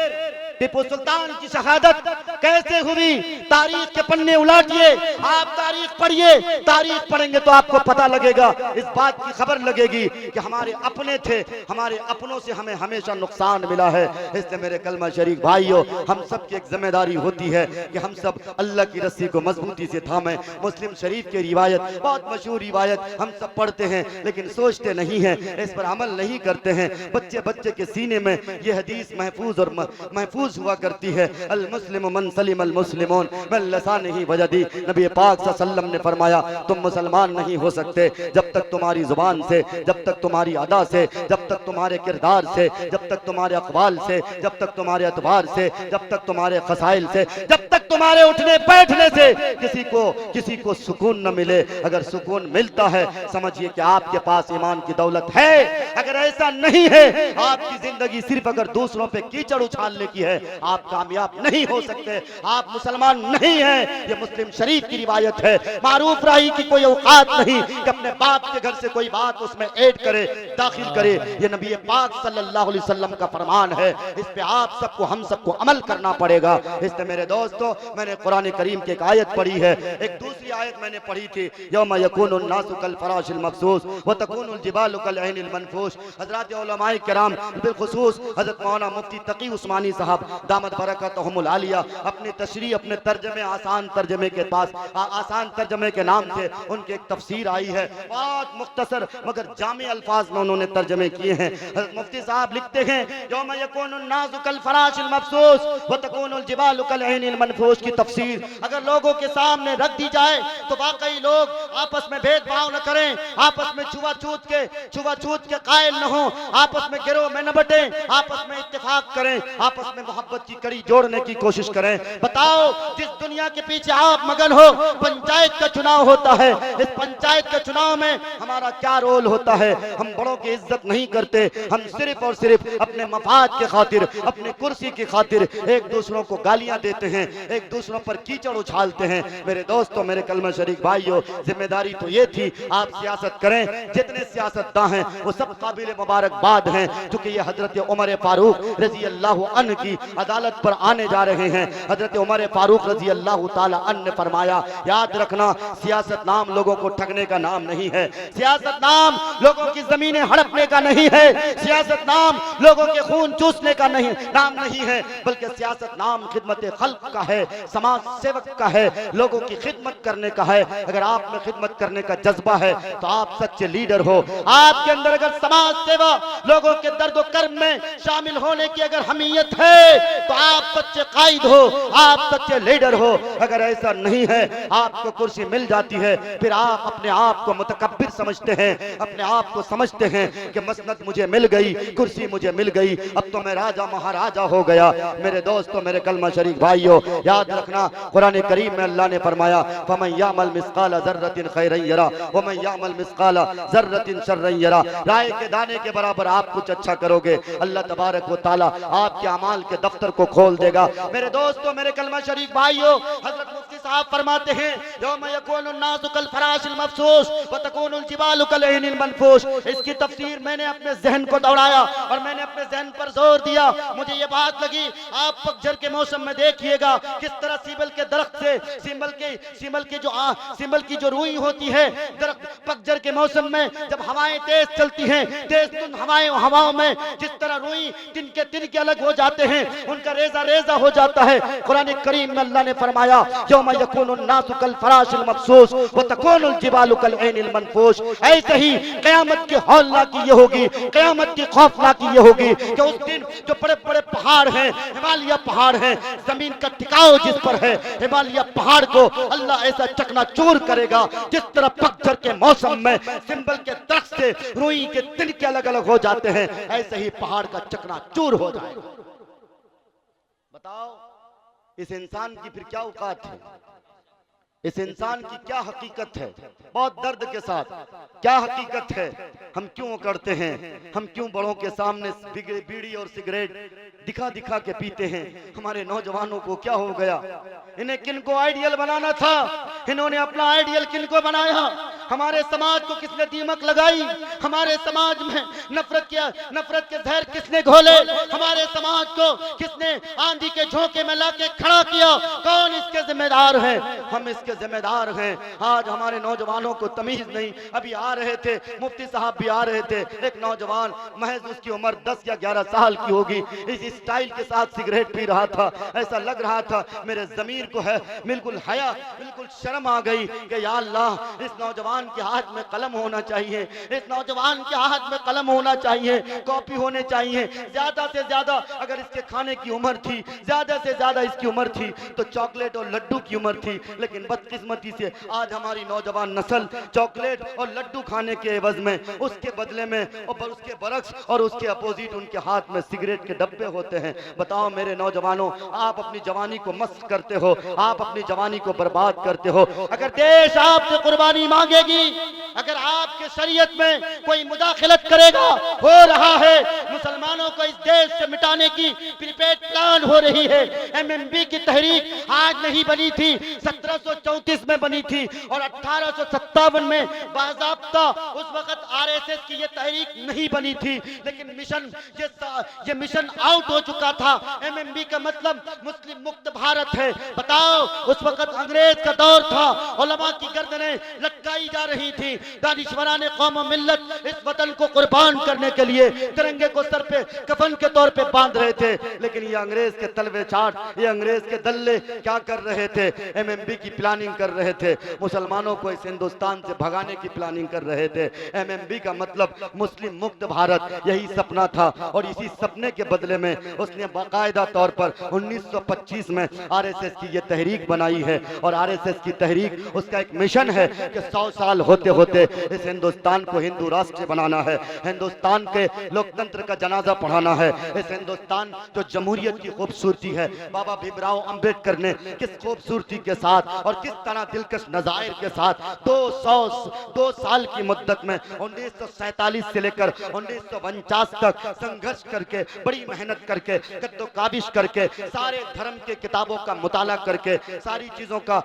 Speaker 1: टीपू सुल्तान की शहादत कैसे हुई, तारीख के पन्ने उलाटिए, आप तारीख पढ़िए, तारीख पढ़ेंगे तो आपको पता लगेगा, इस बात की खबर लगेगी कि हमारे अपने थे, हमारे अपनों से हमें हमेशा नुकसान मिला है। इसलिए मेरे कलमा शरीक भाइयों, हम सब की एक जिम्मेदारी होती है कि हम सब अल्लाह की रस्सी को मजबूती से थामें। मुस्लिम शरीफ की रिवायत, बहुत मशहूर रिवायत, हम सब पढ़ते हैं लेकिन सोचते नहीं हैं, इस पर अमल नहीं करते हैं। बच्चे बच्चे के सीने में ये हदीस महफूज और महफूज हुआ करती है, अल मुस्लिम मन सलिम अल मुस्लिमून मिन लिसानिही व यदिही। नबी पाक सल्लल्लाहु अलैहि वसल्लम ने फरमाया, तुम मुसलमान नहीं हो सकते जब तक तुम्हारी जुबान से, जब तक तुम्हारी अदा से, जब तक तुम्हारे किरदार से, जब तक तुम्हारे अक़वाल से, जब तक तुम्हारे अतबार से, जब तक तुम्हारे खसाइल से, जब तक तुम्हारे उठने बैठने से किसी को सुकून न मिले। अगर सुकून मिलता है समझिए कि आपके पास ईमान की दौलत है, अगर ऐसा नहीं है, आपकी जिंदगी सिर्फ अगर दूसरों पे कीचड़ उछालने की है, आप कामयाब नहीं हो सकते, आप मुसलमान नहीं हैं। ये मुस्लिम शरीफ की रिवायत है। मारूफ राही की कोई औकात नहीं कि अपने बाप के घर से कोई बात उसमें ऐड करे, दाखिल करे। ये नबी पाक सल्लल्लाहु अलैहि वसल्लम का फरमान है, इस पे आप सबको, हम सबको अमल करना पड़ेगा। इसलिए मेरे दोस्तों, मैंने कुरान करीम की एक आयत पढ़ी है, एक दूसरी आयत मैंने पढ़ी थी, यौम यकूनुन नासु कल फराशिल मबसूस व तकूनुल जिबालु कल ऐनिल मनफूश। हज़रात उलमाए किराम, बिलखुसूस हज़रत मौलाना मुफ्ती तकी उस्मानी साहब दामद बरकतहुमुल आलिया, अपनी तशरीह, अपने तर्जमे, आसान तर्जमे के पास, आसान तर्जमे के नाम से उनकी एक तफसीर आई है, बहुत मुख्तसर मगर जामे अल्फाज में उन्होंने तर्जमे किए हैं। हज़रत मुफ्ती साहब लिखते हैं, यौम यकूनुन नासु कल फराशिल मबसूस व तकूनुल जिबालु कल ऐनिल मनफूश की तफसीर अगर लोगों के सामने रख दी जाए तो वाकई लोग आपस में भेदभाव न करें, आपस में छुआछूत के कायल न हो, आपस में गिरोह में न बटे, आपस में इत्तेफाक करें, आपस में मोहब्बत की कड़ी जोड़ने की कोशिश करें। बताओ, जिस दुनिया के पीछे आप मगन हो, पंचायत का चुनाव होता है, इस पंचायत के चुनाव में हमारा क्या रोल होता है? हम बड़ों की इज्जत नहीं करते, हम सिर्फ और सिर्फ अपने मफाद के खातिर, अपने कुर्सी की खातिर एक दूसरों को गालियां देते हैं, एक दूसरों पर कीचड़ उछालते हैं। मेरे दोस्तों, मेरे कलमा शरीक भाइयों, जिम्मेदारी तो ये थी, आप सियासत करें, जितने सियासतदान हैं वो सब काबिल मुबारकबाद हैं, क्योंकि ये हजरत उमर फारूक रजी अल्लाह अन्हु की अदालत पर आने जा रहे हैं। हजरत उमर फारूक रजी अल्लाह ताला अन्हु ने फरमाया, याद रखना, सियासत नाम लोगों को ठगने का नाम नहीं है, सियासत नाम लोगों की जमीनें हड़पने का नहीं है, सियासत नाम लोगों के खून चूसने का नाम नहीं है, बल्कि सियासत नाम खिदमत खल्क का है, समाज सेवक का है, लोगों की खिदमत करने का है। अगर आप में खिदमत करने का जज्बा है तो आप सच्चे लीडर हो। आपके अंदर अगर समाज सेवा, लोगों के दर्द और कर्म में शामिल होने की अगर हमीयत है तो आप सच्चे कायद हो, आप सच्चे लीडर हो। अगर ऐसा नहीं है, आपको कुर्सी मिल जाती है, फिर आप अपने आप को मुतकब्बिर समझते हैं, अपने आप को समझते हैं कि मसनद मुझे मिल गई, कुर्सी मुझे मिल गई, अब तो मैं राजा महाराजा हो गया। मेरे दोस्तों, मेरे कलमा शरीक भाइयों, याद रखना, कुरान करीम में अल्लाह ने फरमाया, फमन यामल मिस्काल ज़र्रतिन खैरन यरा व मन यामल मिस्काल ज़र्रतिन शर्रन यरा। राय के दाने के बराबर आप कुछ अच्छा करोगे, अल्लाह तबारक व तआला आपके अमाल के दफ्तर को खोल देगा। मेरे दोस्तों, मेरे कलमा शरीक भाइयों, हजरत मुफ्ती साहब फरमाते हैं, यौम यकूनुन नासु कल फराशिल मबसूस व तकूनुल जिबालु कल ऐनिल मनफूश। इसकी तफसीर मैंने अपने जहन को दौड़ाया और मैंने अपने जहन पर जोर दिया। मुझे ये बात लगी, आप पतझड़ के मौसम में देखिएगा किस तरह सीबल के दरख्त से सीबल की जो रूई होती है, दरख्त पतझड़ के मौसम में जब हवाएं तेज चलती हैं, तेज तुम हवाओं में जिस तरह रूई तिनके अलग हो जाते हैं, उनका रेजा हो जाता है। कुरान करीम में अल्लाह ने फरमाया, यौम यकूनुन नासु कल फराशिल मबसूस व तकूनुल जिबालु कल ऐनिल मनफूश। ऐसे ही क़यामत की हौलनाकी ये होगी, क़यामत की खौफनाकी ये होगी कि उस दिन जो बड़े बड़े पहाड़ हैं, हिमालय पहाड़ हैं, जमीन का टिकाव जिस पर है, हिमालय पहाड़ को अल्लाह ऐसा चकनाचूर करेगा जिस तरह पतझड़ के मौसम में सिंबल के दरख्त से रुई के तिनके अलग अलग हो जाते हैं, ऐसे ही पहाड़ का चकनाचूर हो जाएगा। बताओ, इस इंसान की फिर क्या औकात है, इस इंसान की क्या हकीकत है? बहुत दर्द के साथ क्या हकीकत है? हम क्यों करते हैं, हम क्यों बड़ों के सामने बीड़ी और सिगरेट दिखा दिखा के पीते हैं? हमारे नौजवानों को क्या हो गया? इन्हें किनको आइडियल बनाना था, इन्होंने अपना आइडियल किनको बनाया?
Speaker 3: हमारे समाज को किसने दीमक लगाई, हमारे समाज में नफरत के जहर किसने घोले, हमारे समाज को किसने आंधी के झोंके में लाके खड़ा किया, कौन इसके जिम्मेदार है? हम इसके जिम्मेदार हैं। आज हमारे नौजवानों को तमीज नहीं। अभी आ रहे थे मुफ्ती साहब भी आ रहे थे, एक नौजवान महज उसकी उम्र 10 या 11 साल की होगी, इस स्टाइल के साथ सिगरेट पी रहा था। ऐसा लग रहा था मेरे जमीर को है बिल्कुल हया, बिल्कुल शर्म आ गई कि या अल्लाह, इस नौजवान के हाथ में कलम होना चाहिए, इस नौजवान के हाथ में कलम होना चाहिए, कॉपी होने चाहिए। ज्यादा से ज्यादा अगर इसके खाने की उम्र थी, ज्यादा से ज्यादा इसकी उम्र थी तो चॉकलेट और लड्डू की उम्र थी। लेकिन बदकिस्मती से आज हमारी नौजवान नस्ल चॉकलेट और लड्डू खाने के एवज में, उसके बदले में और उसके बरक्स और उसके अपोजिट उनके हाथ में सिगरेट के डब्बे होते हैं। बताओ मेरे नौजवानों, आप अपनी जवानी को मस्त करते हो, आप अपनी जवानी को बर्बाद करते हो। अगर देश आपसे कुर्बानी मांगेगी, अगर आपके शरीयत में कोई मुदाखलत करेगा, हो रहा है मुसलमानों को इस देश से मिटाने की प्रीपेड प्लान हो रही है। एमएमबी की तहरीक आज नहीं बनी थी, 1734 में बनी थी और 1857 में बाज़ाब्ता उस वक्त आरएसएस की ये तहरीक नहीं बनी थी। लेकिन मिशन ये मिशन आउट हो चुका था। एमएमबी का मतलब मुस्लिम मुक्त भारत है। बताओ, उस वक्त अंग्रेज का दौर था, उलमा की गर्दनें लटकाई जा रही थी, दानिशवराने कौम और मिल्लत इस वतन को कुर्बान करने के लिए तिरंगे को सर पे कफन के तौर पे बांध रहे थे। लेकिन ये अंग्रेज के तलवे चाट, ये अंग्रेज के दल्ले क्या कर रहे थे? एमएमबी की प्लानिंग कर रहे थे, मुसलमानों को इस हिंदुस्तान से भगाने की प्लानिंग कर रहे थे। एमएमबी का मतलब मुस्लिम मुक्त भारत, यही सपना था। और इसी सपने के बदले में उसने बाकायदा तौर पर 1925 में आरएसएस की ये तहरीक बनाई है। और आरएसएस की तहरीक, उसका एक मिशन है कि 100 साल होते होते इस हिंदुस्तान को हिंदू राष्ट्र बनाना है, हिंदुस्तान के लोकतंत्र का जनाजा पढ़ाना है। इस हिंदुस्तान जो जमहूरियत की खूबसूरती है, बाबा भीमराव अंबेडकर ने किस खूबसूरती के साथ और किस तरह दिलकश नज़ायर के साथ 2 साल की मुद्दत में 1947 से लेकर 1949 तक संघर्ष करके, बड़ी मेहनत करके, कद्दो काबिश करके, सारे धर्म के किताबों का मुताला करके, सारी चीजों का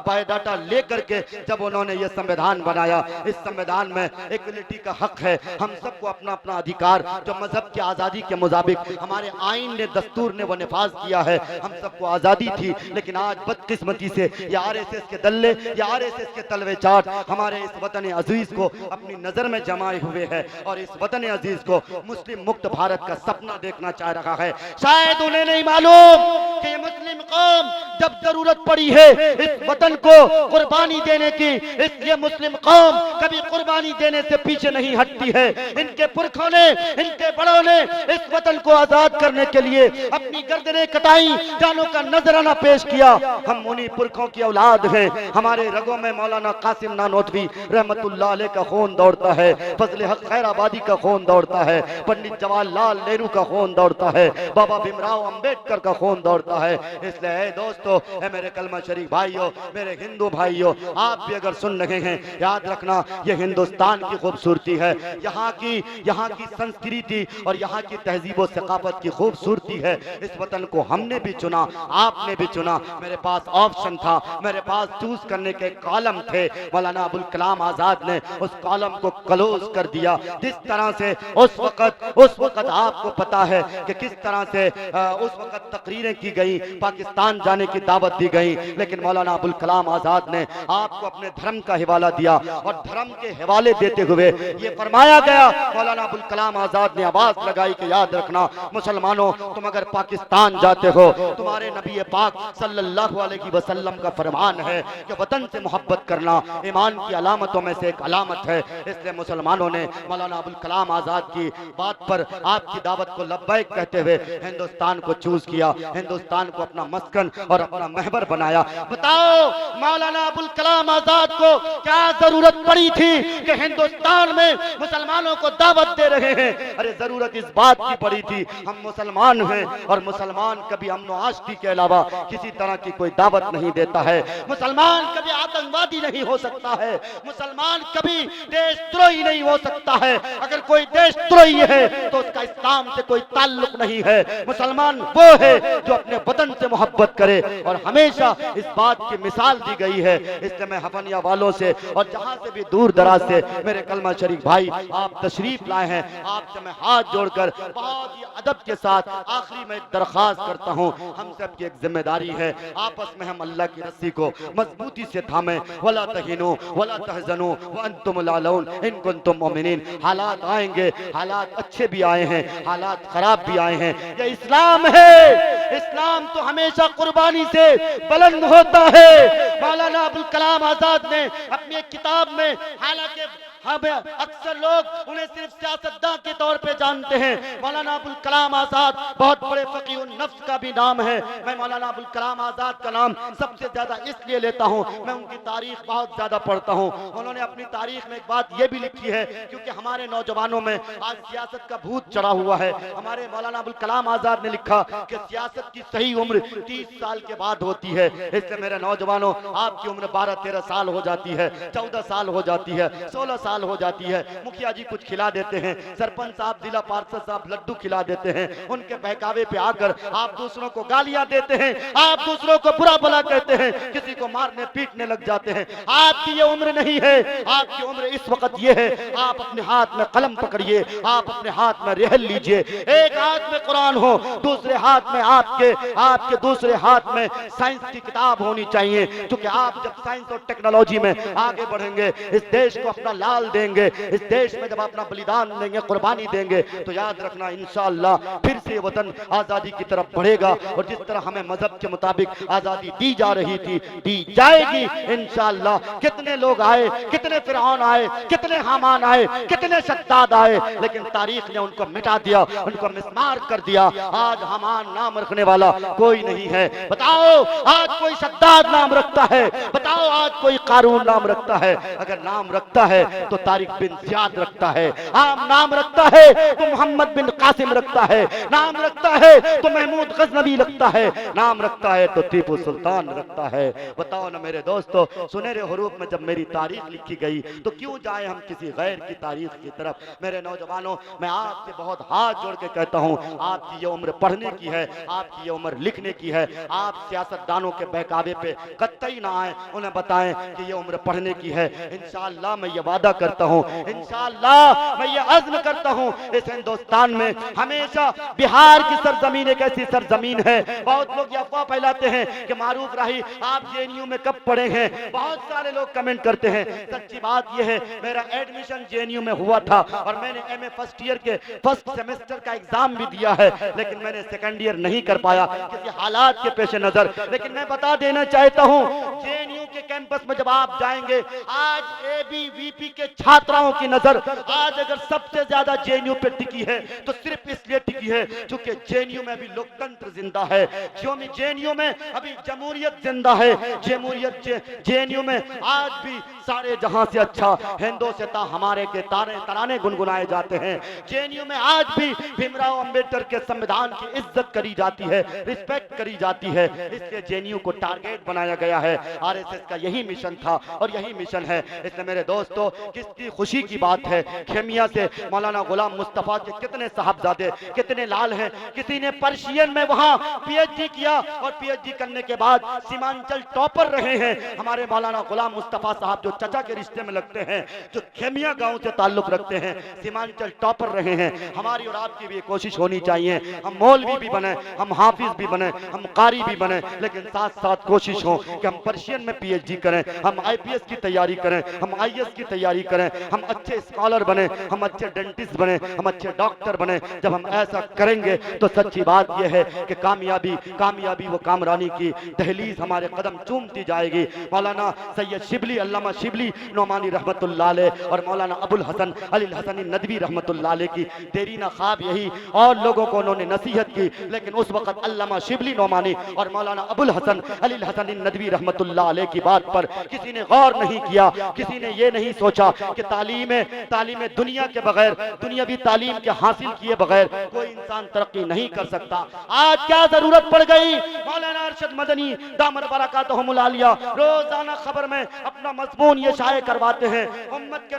Speaker 3: बायोडाटा ले करके जब उन्होंने ये संविधान बनाया, इस संविधान में इक्वलिटी का हक है, हम सबको अपना अपना अधिकार, जो मजहब की आज़ादी के मुताबिक हमारे आइन ने, दस्तूर ने वो निफाज किया है, हम सबको आज़ादी थी। लेकिन आज बदकिस्मती से ये आरएसएस के दल्ले, ये आरएसएस के तलवे चाट हमारे इस वतन अजीज को अपनी नजर में जमाए हुए है और इस वतन अजीज को मुस्लिम मुक्त भारत का सपना देखना चाह रहा है। शायद उन्हें नहीं मालूम कि मुस्लिम कौम जब जरूरत पड़ी है इस वतन को कुर्बानी देने की, ये मुस्लिम कौम कभी कुर्बानी देने से पीछे नहीं हटती है। इनके पुरखों ने, इनके बड़ों ने इस वतन को आजाद करने के लिए अपनी गर्दनें कटाई, जानों का नजराना पेश किया। हम उन्हीं पुरखों की औलाद हैं। हमारे रगों में मौलाना कासिम नानोतवी रहमतुल्लाह अलैह का खून दौड़ता है, फजल हक खैराबादी का खून दौड़ता है, पंडित जवाहरलाल नेहरू का खून दौड़ता है, बाबा भीमराव अंबेडकर का खून दौड़ता है। इसलिए दोस्तों, मेरे कलमा शरीफ भाइयों, मेरे हिंदू भाइयों, आप भी अगर सुन रहे हैं, याद रखना ये हिंदुस्तान की खूबसूरती है, यहाँ की संस्कृति और यहाँ की तहजीब और सकाफत की खूबसूरती है। इस वतन को हमने भी चुना, आपने भी चुना। मेरे पास ऑप्शन था, मेरे पास चूज करने के कॉलम थे। मौलाना अबुल कलाम आजाद ने उस कॉलम को क्लोज कर दिया। जिस तरह से उस वक्त आपको पता है कि किस तरह से उस वक्त तकरीरें की गई, पाकिस्तान जाने की दावत दी गई, लेकिन मौलाना अबुल कलाम आजाद ने आपको अपने धर्म का हवाला दिया और धर्म के हवाले देते हुए ये फरमाया गया, मौलाना अबुल कलाम आजाद ने आवाज लगाई कि याद रखना मुसलमानों, तुम अगर पाकिस्तान जाते हो, तुम्हारे नबी पाक सल्लल्लाहु अलैहि वसल्लम का फरमान है कि वतन से मोहब्बत करना ईमान की अलामतों में से एक अलामत है। इसलिए मुसलमानों ने मौलाना अबुल कलाम आजाद की बात पर, आपकी दावत को लब्बैक कहते हुए हिंदुस्तान को चूज किया, हिंदुस्तान को अपना मस्कन और अपना महबर बनाया। बताओ मौलाना अबुल कलाम आजाद को क्या जरूरत पड़ी थी कि हिंदुस्तान में मुसलमानों को दावत दे रहे हैं? अरे जरूरत इस बात की पड़ी थी, हम मुसलमान हैं और मुसलमान कभी अमन आश्की के अलावा किसी तरह की कोई दावत नहीं देता है। मुसलमान कभी आतंकवादी नहीं हो सकता है, मुसलमान कभी देशद्रोही नहीं हो सकता है। अगर कोई देशद्रोही है तो उसका इस्लाम से कोई ताल्लुक नहीं है। मुसलमान वो है जो अपने वतन से मोहब्बत करे,
Speaker 1: और हमेशा इस बात की मिसाल दी गई है। इसलिए मैं हफनिया वालों से और जहां से भी दूर दराज से मेरे कलमा शरीक भाई आप तशरीफ लाए हैं, आपसे मैं हाथ जोड़कर बहुत ही अदब के साथ आखिरी में एक दरख्वास्त करता हूं, हम सब की एक जिम्मेदारी है, आपस में हम अल्लाह की रस्सी को मजबूती से थामे। वला तहीनु वला तहजनु व अंतुम लालून इन कुंतुम मोमिनीन। हालात आएंगे, हालात अच्छे भी आए हैं, हालात खराब भी आए हैं, ये इस्लाम है। इस्लाम तो हमेशा कुर्बानी से बुलंद होता है। मौलाना अबुल कलाम आजाद ने अपनी एक किताब में, हालांकि अक्सर लोग उन्हें सिर्फ सियासतदान के तौर पे जानते हैं, मौलाना अबुल कलाम आजाद बहुत बड़े फकीह नफ्स का भी नाम है। मैं मौलाना अबुल कलाम आजाद का नाम सबसे ज्यादा इसलिए लेता हूं, मैं उनकी तारीख बहुत ज्यादा पढ़ता हूं। उन्होंने अपनी तारीख में एक बात यह भी लिखी है, क्योंकि हमारे नौजवानों में आज सियासत का भूत चढ़ा हुआ है। हमारे मौलाना अबुल कलाम आजाद ने लिखा कि सियासत की सही उम्र 30 साल के बाद होती है। इसलिए मेरे नौजवानों, आपकी उम्र 12-13 साल हो जाती है, 14 साल हो जाती है, 16 साल हो जाती है, मुखिया जी कुछ खिला देते हैं, सरपंच साहब, जिला पार्षद साहब लड्डू खिला देते हैं, उनके बहकावे पे आकर आप दूसरों को गालियां देते हैं, आप दूसरों को बुरा भला कहते हैं, किसी को मारने पीटने लग जाते हैं। आपकी ये उम्र नहीं है, आपकी उम्र इस वक्त ये है, आप अपने हाथ में कलम पकड़िए, आप अपने हाथ में रेहल लीजिए, एक हाथ में कुरान हो, दूसरे हाथ में आपके दूसरे हाथ में साइंस की किताब होनी चाहिए, क्योंकि आप जब साइंस और टेक्नोलॉजी में आगे बढ़ेंगे, इस देश को अपना लाल देंगे, इस देश में जब अपना बलिदान देंगे, कुर्बानी देंगे, तो याद रखना इंशाअल्लाह फिर से वतन आजादी की तरफ बढ़ेगा। और जिस तरह हमें मजहब के मुताबिक आजादी दी जा रही थी, दी जाएगी इंशाअल्लाह। कितने लोग आए, कितने फिरौन आए, कितने हामान आए, कितने शद्दाद आए, लेकिन तारीख ने उनको मिटा दिया, उनको मिस्मार कर दिया। आज हामान नाम रखने वाला कोई नहीं है। बताओ आज कोई शद्दाद नाम रखता है? बताओ आज कोई कारून नाम रखता है? अगर नाम रखता है तो तारिक बिन ज़ियाद रखता है, आम नाम रखता है तो मोहम्मद बिन कासिम रखता है, नाम रखता है तो महमूद गजनवी रखता है, नाम रखता है तो टीपू सुल्तान रखता है। बताओ ना मेरे दोस्तों, सुनहरे हरूफ में जब मेरी तारीख लिखी गई तो क्यों जाए हम किसी गैर की तारीख की तरफ? मेरे नौजवानों, मैं आपसे बहुत हाथ जोड़ के कहता हूं, आपकी ये उम्र पढ़ने की है, आपकी ये उम्र लिखने की है। आप सियासतदानों के बहकावे पे कतई ना आए, उन्हें बताएं कि ये उम्र पढ़ने की है। इंशाअल्लाह मैं ये वादा करता हूं, इंशाअल्लाह मैं ये अज़्म करता हूं, इस हिंदुस्तान में हमेशा बिहार की सरजमीन एक ऐसी सरजमीन है। बहुत लोग ये अफवाह फैलाते हैं कि मारूफ राही आप जेएनयू में कब पढ़े हैं, बहुत सारे लोग कमेंट करते हैं। सच्ची बात यह है, मेरा एडमिशन जेएनयू में हुआ था और मैंने एमए फर्स्ट ईयर के फर्स्ट सेमेस्टर का एग्जाम भी दिया है, लेकिन मैंने सेकंड ईयर नहीं कर पाया किसी हालात के पेश नजर। लेकिन मैं बता देना चाहता हूं, जेएनयू के कैंपस में जब आप जाएंगे, आज एबीवीपी के छात्राओं की नजर आज अगर सबसे ज्यादा जेएनयू पे टिकी है तो सिर्फ इसलिए टिकी है क्योंकि जेएनयू में अभी लोकतंत्र जिंदा है, जेएनयू में अभी जमहूरियत जिंदा है। जमहूरियत जेएनयू में आज भी सारे जहां से अच्छा हिंदुस्ता हमारे के तराने गुनगुनाए जाते हैं। जेएनयू में आज भी भीमराव अंबेडकर के संविधान की इज्जत करी जाती है, रिस्पेक्ट करी जाती है। इसलिए जेएनयू को टारगेट बनाया गया है। आरएसएस का यही मिशन था और यही मिशन है। इसलिए मेरे दोस्तों, किसकी खुशी की बात है, खेमिया से मौलाना गुलाम मुस्तफा के कितने साहबजादे, कितने लाल हैं। किसी ने पर्शियन में वहां पीएचडी किया और पीएचडी करने के बाद सीमांचल टॉपर रहे हैं हमारे मौलाना गुलाम मुस्तफा साहब, जो चचा के रिश्ते में लगते हैं, जो खेमिया गांव से ताल्लुक रखते हैं, सीमांचल टॉपर रहे हैं। हमारी और आपकी भी कोशिश होनी चाहिए, हम मौलवी भी बने, हम हाफिज भी बने, हम कारी भी बने, लेकिन साथ साथ कोशिश हो कि हम पर्शियन में पीएचडी करें, हम आईपीएस की तैयारी करें, हम आईएएस की तैयारी करें, हम अच्छे स्कॉलर बने, हम अच्छे डेंटिस्ट बने, हम अच्छे डॉक्टर बने। जब हम ऐसा करेंगे तो सच्ची बात यह है कि कामयाबी वो कामरानी की दहलीज हमारे कदम चूमती जाएगी। मौलाना सैयद शिबली, अल्लामा शिबली नोमानी रहमतुल्लाह अलैह और मौलाना अबुल हसन अली हसनी नदवी रहमतुल्लाह अलैह की देरीना ख्वाब यही, और लोगों को उन्होंने नसीहत की, लेकिन उस वक्त अल्लामा शिबली नोमानी और मौलाना अबुल हसन अली हसनी नदवी रहमतुल्लाह अलैह की बात पर किसी ने गौर नहीं किया। किसी ने ये नहीं सोचा कि तालीम दुनिया के बगैर, दुनियावी तालीम के हासिल किए बगैर कोई इंसान तरक्की नहीं कर सकता। आज क्या जरूरत पड़ गई, मौलाना अरशद मदनी दामन बरकातहुमुल आलिया रोजाना खबर में अपना मजमून
Speaker 3: कौन ये शाये करवाते हैं? उम्मत के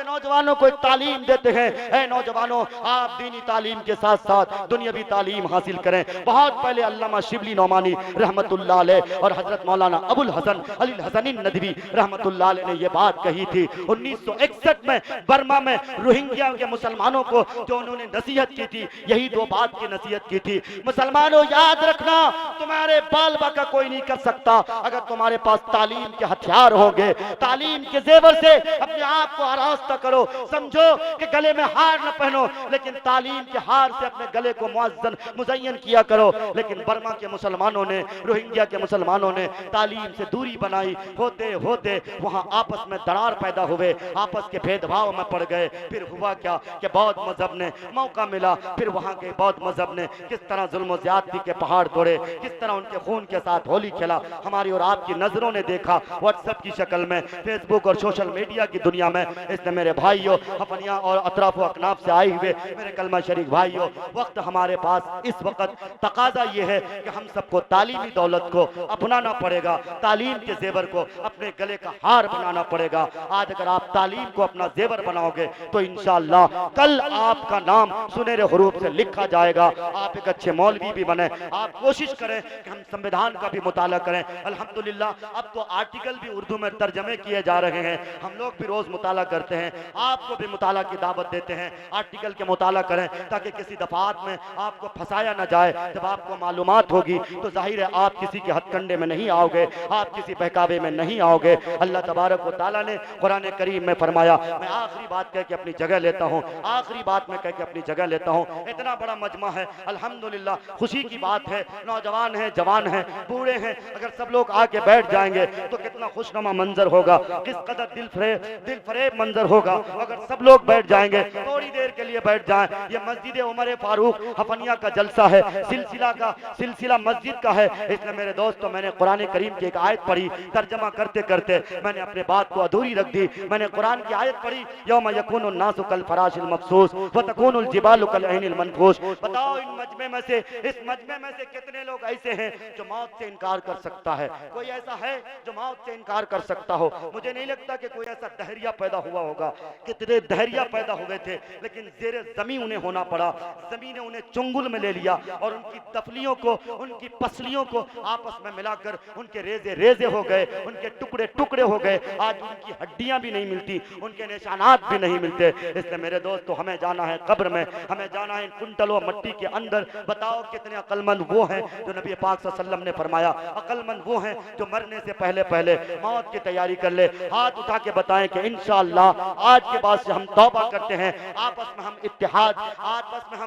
Speaker 3: नौजवानों को एक तालीम देते हैं। ऐ नौजवानों, आप दीनी तालीम के साथ साथ दुनियावी तालीम हासिल करें। बहुत पहले अल्लामा शिबली नौमानी रहमतुल्लाह अलैह और हजरत मौलाना अबुल हसन अली हसनी नदवी रहमतुल्लाह अलैह ने ये बात कही थी 1961 में बर्मा में रोहिंग्या के मुसलमानों को, जो उन्होंने नसीहत की थी, यही दो बात की नसीहत की थी। मुसलमानों, याद रखना, तुम्हारे बाल बाका कोई नहीं कर सकता अगर तुम्हारे पास तालीम के हथियार होंगे। तालीम के जेवर से अपने आप को आरास्ता करो। समझो कि गले में हार न पहनो, लेकिन तालीम के हार से अपने गले को मुज़य्यन किया करो। लेकिन बर्मा के मुसलमानों ने, रोहिंग्या के मुसलमानों ने तालीम से दूरी बनाई। होते होते वहां आपस में दरार पैदा हुए, आपस के भेदभाव में पड़ गए। फिर हुआ क्या कि बौद्ध मजहब ने मौका मिला, फिर वहां के बौद्ध मजहब ने किस तरह जुल्म ज्यादती के पहाड़ तोड़े, किस तरह उनके खून के साथ होली खेला, हमारी और आपकी नजरों ने देखा। व्हाट्सएप की शक्ल में, फेसबुक और सोशल मीडिया की दुनिया में इसने मेरे भाइयों, हफनिया और अतराफ अकनाफ से आए हुए मेरे कलमा शरीक भाइयों, वक्त हमारे पास इस वक्त तकाजा ये है कि हम सबको तालीमी दौलत को अपनाना पड़ेगा, तालीम के जेवर को अपने गले का हार बनाना पड़ेगा। आज अगर आप तालीम को अपना जेवर बनाओगे तो इंशाअल्लाह कल आपका नाम सुनहरे हरूफ से लिखा जाएगा। आप एक अच्छे मौलवी भी बने। आप कोशिश करें कि हम संविधान का भी मुताला करें। अल्हम्दुलिल्लाह अब तो आर्टिकल भी उर्दू में तर्जमे किए जा रहे हैं, हम लोग भी रोज मुताला करते हैं। आपको भी मुताला की दावत देते हैं, आर्टिकल के मुताला करें ताकि किसी दफात में आपको फंसाया ना जाए। जब आपको मालूमात होगी तो जाहिर है आप किसी के हथकंडे में नहीं आओगे, आप किसी बहकावे में नहीं आओगे। अल्लाह तबारक व तआला ने कुरान करीम में फरमाया, मैं आखिरी बात कह के अपनी जगह लेता हूँ, आखिरी बात में कह के अपनी जगह लेता हूँ। इतना बड़ा मजमा है, अल्हम्दुलिल्लाह खुशी की बात है। नौजवान हैं, जवान हैं, बूढ़े हैं, अगर सब लोग आके बैठ जाएंगे तो कितना खुशनुमा मंजर होगा, किस कदर दिल फरेब मंजर होगा अगर सब लोग बैठ जाएंगे। थोड़ी देर के लिए बैठ जाएं। ये मस्जिद उमर फारूक हफनिया का जलसा है, सिलसिला मस्जिद का है। इसलिए मेरे दोस्तों, मैंने कुरान करीम की एक आयत पढ़ी, तर्जमा करते करते मैंने अपने बात को अधूरी रख दी। मैंने कुरान की आयत पढ़ी, यौम यकूनु नासु कल फराशिल मबसूस व तकूनुल जिबालु कल अहनिल मनफूस। बताओ इस मजमे में से कितने लोग ऐसे हैं जो मौत से इनकार कर सकता है? कोई ऐसा है जो मौत से इनकार कर सकता हो? मुझे नहीं लगता कि कोई ऐसा दहरिया पैदा हुआ होगा। कितने दहरिया पैदा हुए थे, लेकिन जेरे जमीन उन्हें होना पड़ा। जमीन ने उन्हें चुंगुल में ले लिया और उनकी तफलियों को, उनकी पसलियों को आपस में मिलाकर उनके रेजे रेजे हो गए, उनके टुकड़े टुकड़े हो गए। आज उनकी हड्डियां भी नहीं मिलती, उनके निशानात भी नहीं मिलते। इसलिए मेरे दोस्तों, हमें जाना है कब्र में, हमें जाना है कुंटलों मट्टी के अंदर। बताओ कितने अक्लमंद वो हैं जो नबी पाक सल्लल्लाहु अलैहि वसल्लम ने फरमाया, अक्लमंद वो हैं जो मरने से पहले पहले मौत की तैयारी कर ले। हाथ उठा के बताएं कि इंशाअल्लाह आज के बाद से हम तौबा करते हैं, आपस में हम इत्तेहाद, आपस में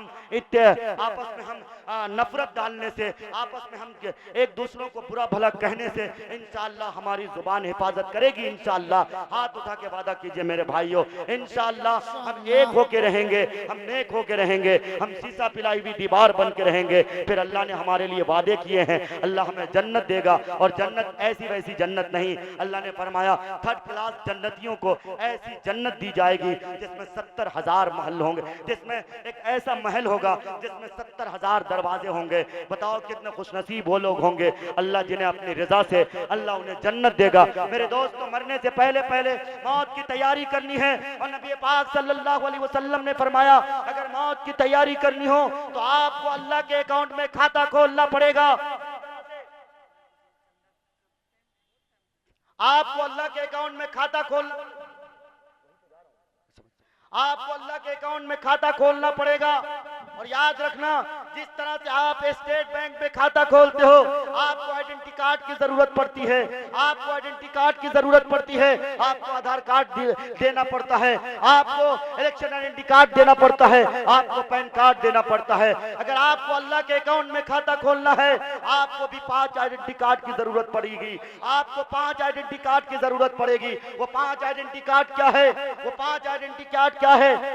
Speaker 3: हम नफरत डालने से, आपस में हम एक दूसरों को बुरा भला कहने से इंशाअल्लाह हमारी जुबान हिफाजत करेगी। इंशाअल्लाह हाथ उठा के वादा कीजिए मेरे भाइयों, इंशाअल्लाह हम एक होके रहेंगे, हम नेक होके रहेंगे, हम शीशा पिलाई हुई दीवार बन के रहेंगे। फिर अल्लाह ने हमारे लिए वादे किए हैं, अल्लाह हमें जन्नत देगा। और जन्नत ऐसी वैसी जन्नत नहीं, अल्लाह ने फरमाया 3rd क्लास जन्नतियों को ऐसी जन्नत दी जाएगी जिसमें 70,000 महल होंगे, जिसमें एक ऐसा महल होगा जिसमें 70,000 दरवाजे होंगे। बताओ कितने खुशनसीब वो लोग होंगे, अल्लाह जिन्हें अपनी रजा से अल्लाह उन्हें जन्नत देगा। मेरे दोस्तों, मरने से पहले पहले मौत की तैयारी करनी है। और नबी पाक सल्लल्लाहु अलैहि वसल्लम ने फरमाया, अगर मौत की तैयारी करनी हो तो आपको अल्लाह के अकाउंट में खाता खोलना पड़ेगा। आपको अल्लाह के अकाउंट में खाता खोलना पड़ेगा। और याद रखना, जिस तरह से आप स्टेट बैंक में खाता खोलते हो, आपको आइडेंटिटी कार्ड की जरूरत पड़ती है, आपको आधार कार्ड देना पड़ता है, आपको इलेक्शन आइडेंटिटी कार्ड देना पड़ता है, आपको पैन कार्ड देना पड़ता है। अगर आपको अल्लाह के अकाउंट में खाता खोलना है, आपको भी 5 आइडेंटिटी कार्ड की जरूरत पड़ेगी। आपको 5 आइडेंटिटी कार्ड की जरूरत पड़ेगी। वो 5 आइडेंटिटी कार्ड क्या है?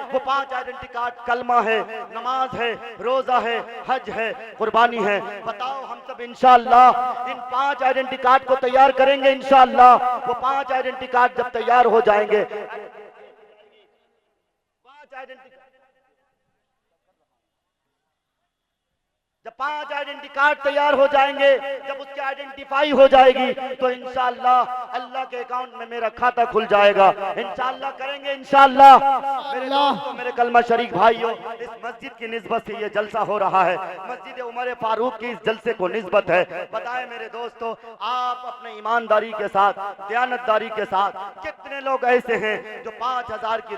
Speaker 3: वो 5 आइडेंटिटी कार्ड कलमा है, नमाज है, रोजा है, हज है, कुर्बानी है। बताओ हम सब इंशाअल्लाह इन 5 आइडेंटिटी कार्ड को तैयार करेंगे। इंशाअल्लाह वो 5 आइडेंटिटी कार्ड जब तैयार हो जाएंगे, 5 आइडेंटिटी कार्ड तैयार हो जाएंगे, जब उस
Speaker 1: उसकी आइडेंटिफाई हो जाएगी तो इंशाअल्लाह अल्लाह के अकाउंट में मेरा खाता खुल जाएगा। इंशाअल्लाह करेंगे इंशाअल्लाह। मेरे दोस्तों, मेरे कलमा शरीक भाइयों, इस मस्जिद की निस्बत से ये जलसा हो रहा है, मस्जिद उमर फारूक की इस जलसे को निस्बत है। बताएं मेरे दोस्तों, आप अपने ईमानदारी के साथ, दयानतदारी के साथ, कितने लोग ऐसे हैं जो 5,000 की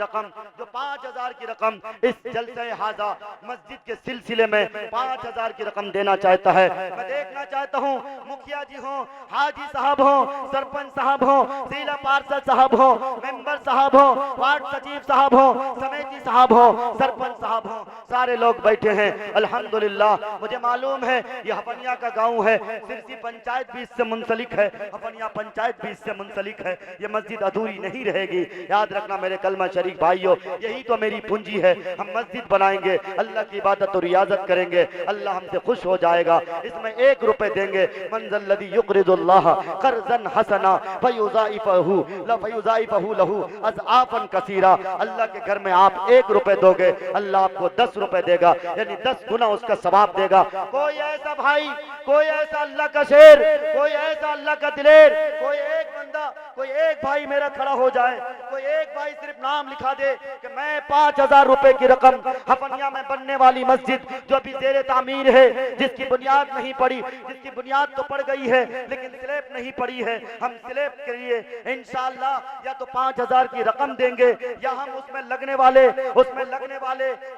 Speaker 1: रकम इस जलसे हाजा मस्जिद के सिलसिले में 5,000 की रकम देना चाहता है। मैं देखना चाहता हूँ मुखिया जी हो, हाजी साहब हो, सरपंच साहब हो, जिला पार्षद साहब हो, मेंबर साहब हो, वार्ड सचिव साहब हो, समिति साहब हो, सरपंच साहब हो, सारे लोग बैठे हैं। अल्हम्दुलिल्लाह, मुझे मालूम है ये हफनिया का गांव है, सिरसी पंचायत भी इससे मुंसलिक है, हफनिया पंचायत भी इससे मुंसलिक है। ये मस्जिद अधूरी नहीं रहेगी। याद रखना मेरे कलमा शरीक भाइयों, यही तो मेरी पूंजी है। हम मस्जिद बनाएंगे, अल्लाह की इबादत और रियाजत करेंगे, अल्लाह हमसे खुश हो जाएगा। इसमें 1 रुपए देंगे, मंज़ल्लज़ी युक़रिदुल्लाह क़र्ज़न हसना फ़युज़ाइफ़हु लहू अज़आफ़न कसीरा। अल्लाह के घर में आप 1 रुपए दोगे, अल्लाह आपको 10 रुपए देगा, यानी 10 गुना उसका सवाब देगा। कोई ऐसा भाई, कोई ऐसा अल्लाह का शेर, कोई ऐसा अल्लाह का दिलेर, कोई एक बंदा, कोई एक भाई मेरा खड़ा हो जाए, कोई एक भाई सिर्फ नाम लिखा दे कि मैं 5,000 रुपए की रकम हफनिया में बनने वाली मस्जिद जो अभी ज़ेरे तामीर है, जिसकी बुनियाद नहीं पड़ी, जिसकी बुनियाद तो पड़ गई है लेकिन स्लैब नहीं पड़ी है, हम स्लैब के लिए इंशाअल्लाह या तो 5,000 की रकम देंगे या हम उसमें लगने वाले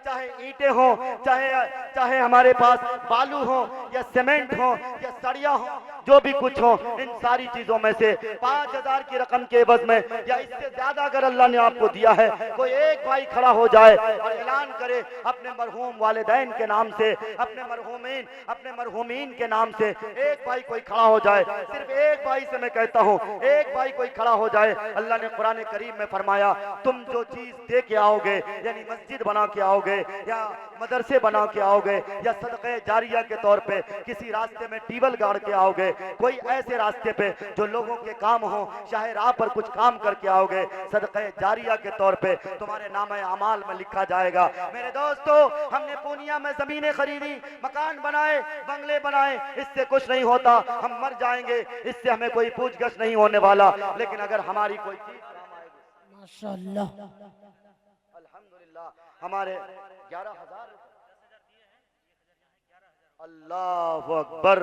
Speaker 1: चाहे ईंटें हो, चाहे हमारे पास बालू हो या सीमेंट हो या सरिया हो, जो भी कुछ हो, इन सारी चीजों में से 5,000 की रकम के एवज में या इससे ज्यादा अगर अल्लाह ने आपको दिया है, कोई एक भाई खड़ा हो जाए और ऐलान करे अपने मरहूम वालिदैन के नाम से, अपने मरहूमीन के नाम से, एक भाई कोई खड़ा हो जाए, सिर्फ एक भाई से मैं कहता हूँ, एक भाई कोई खड़ा हो जाए। अल्लाह ने कुरान करीम में फरमाया, तुम जो चीज दे के आओगे, यानी मस्जिद बना के आओगे या मदरसे बना के आओगे या सदक़े जारिया के तौर पे किसी रास्ते में टीबल गाड़ के आओगे, कोई ऐसे रास्ते पे जो लोगों के काम हो, चाहे राह पर कुछ काम करके आओगे, सदक़े जारिया के तौर पे तुम्हारे नामे अमाल में लिखा जाएगा। मेरे दोस्तों, हमने पूर्णिया में जमीनें खरीदी, मकान बनाए, बंगले बनाए, इससे कुछ नहीं होता, हम मर जाएंगे, इससे हमें कोई पूछगछ नहीं होने वाला। लेकिन अगर हमारी कोई चीज
Speaker 2: माशाअल्लाह,
Speaker 1: अल्हम्दुलिल्लाह, हमारे 11,000, अल्लाहु अकबर,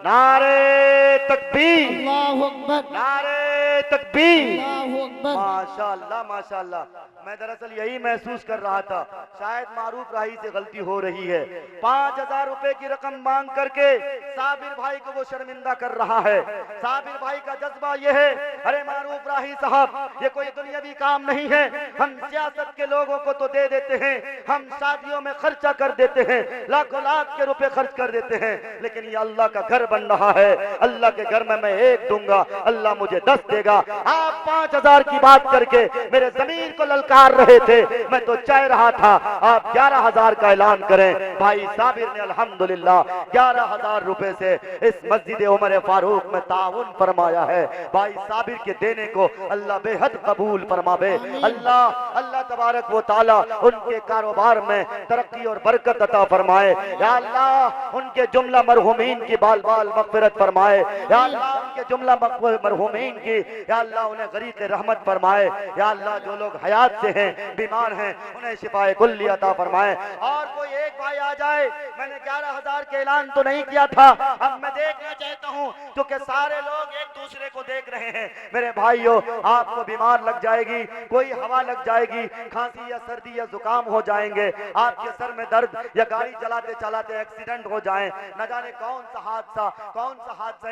Speaker 1: नारे तकबीर,
Speaker 2: अल्लाहु अकबर,
Speaker 1: नारे तकबीर,
Speaker 2: अल्लाहु अकबर।
Speaker 1: माशाअल्लाह माशाअल्लाह। मैं दरअसल यही महसूस कर रहा था, शायद मारूफ राही से गलती हो रही है। 5,000 रुपए की रकम मांग करके साबिर भाई को वो शर्मिंदा कर रहा है। साबिर भाई का जज्बा ये है, अरे मारूफ राही साहब, ये कोई दुनियावी काम नहीं है, हम सियासत के लोगों को तो दे देते हैं, हम शादियों में खर्चा कर देते हैं, लाखों लाख के रुपए खर्च कर देते हैं, लेकिन ये अल्लाह का घर बन रहा है, अल्लाह के घर में मैं 1 दूंगा, अल्लाह मुझे 10 देगा। आप 5,000 की बात करके मेरे जमीर को ललकार रहे थे, मैं तो चाह रहा था आप 11,000 का ऐलान करें। भाई साबिर ने अल्हम्दुलिल्लाह 11,000 रुपए से इस मस्जिद उमर फारूक में ताउन फरमाया है। भाई साबिर के देने को अल्लाह बेहद कबूल फरमावे। अल्लाह तबारक व तआला उनके कारोबार में तरक्की और बरकत अता फरमाए। या अल्लाह उनके जुमला मरहूमीन की बाल बाल मग़फ़िरत फरमाए। या अल्लाह उनके जुमला मरहूमीन की, या अल्लाह उन्हें गरीक़ रहमत फरमाए। या अल्लाह जो लोग हयात से हैं, बीमार हैं, उन्हें शिफाए कुल्ली अता फरमाए। और कोई एक भाई आ जाए, मैंने 11,000 के ऐलान तो नहीं किया था, अब मैं देखना चाहता हूं क्योंकि सारे लोग एक दूसरे को देख रहे हैं। मेरे भाइयों, आपको बीमार लग जाएगी, कोई हवा लग जाएगी, खांसी या सर्दी या जुकाम हो जाएंगे, आपके सर में दर्द या गाड़ी चलाते चलाते एक्सीडेंट हो जाए, न जाने कौन सा हादसा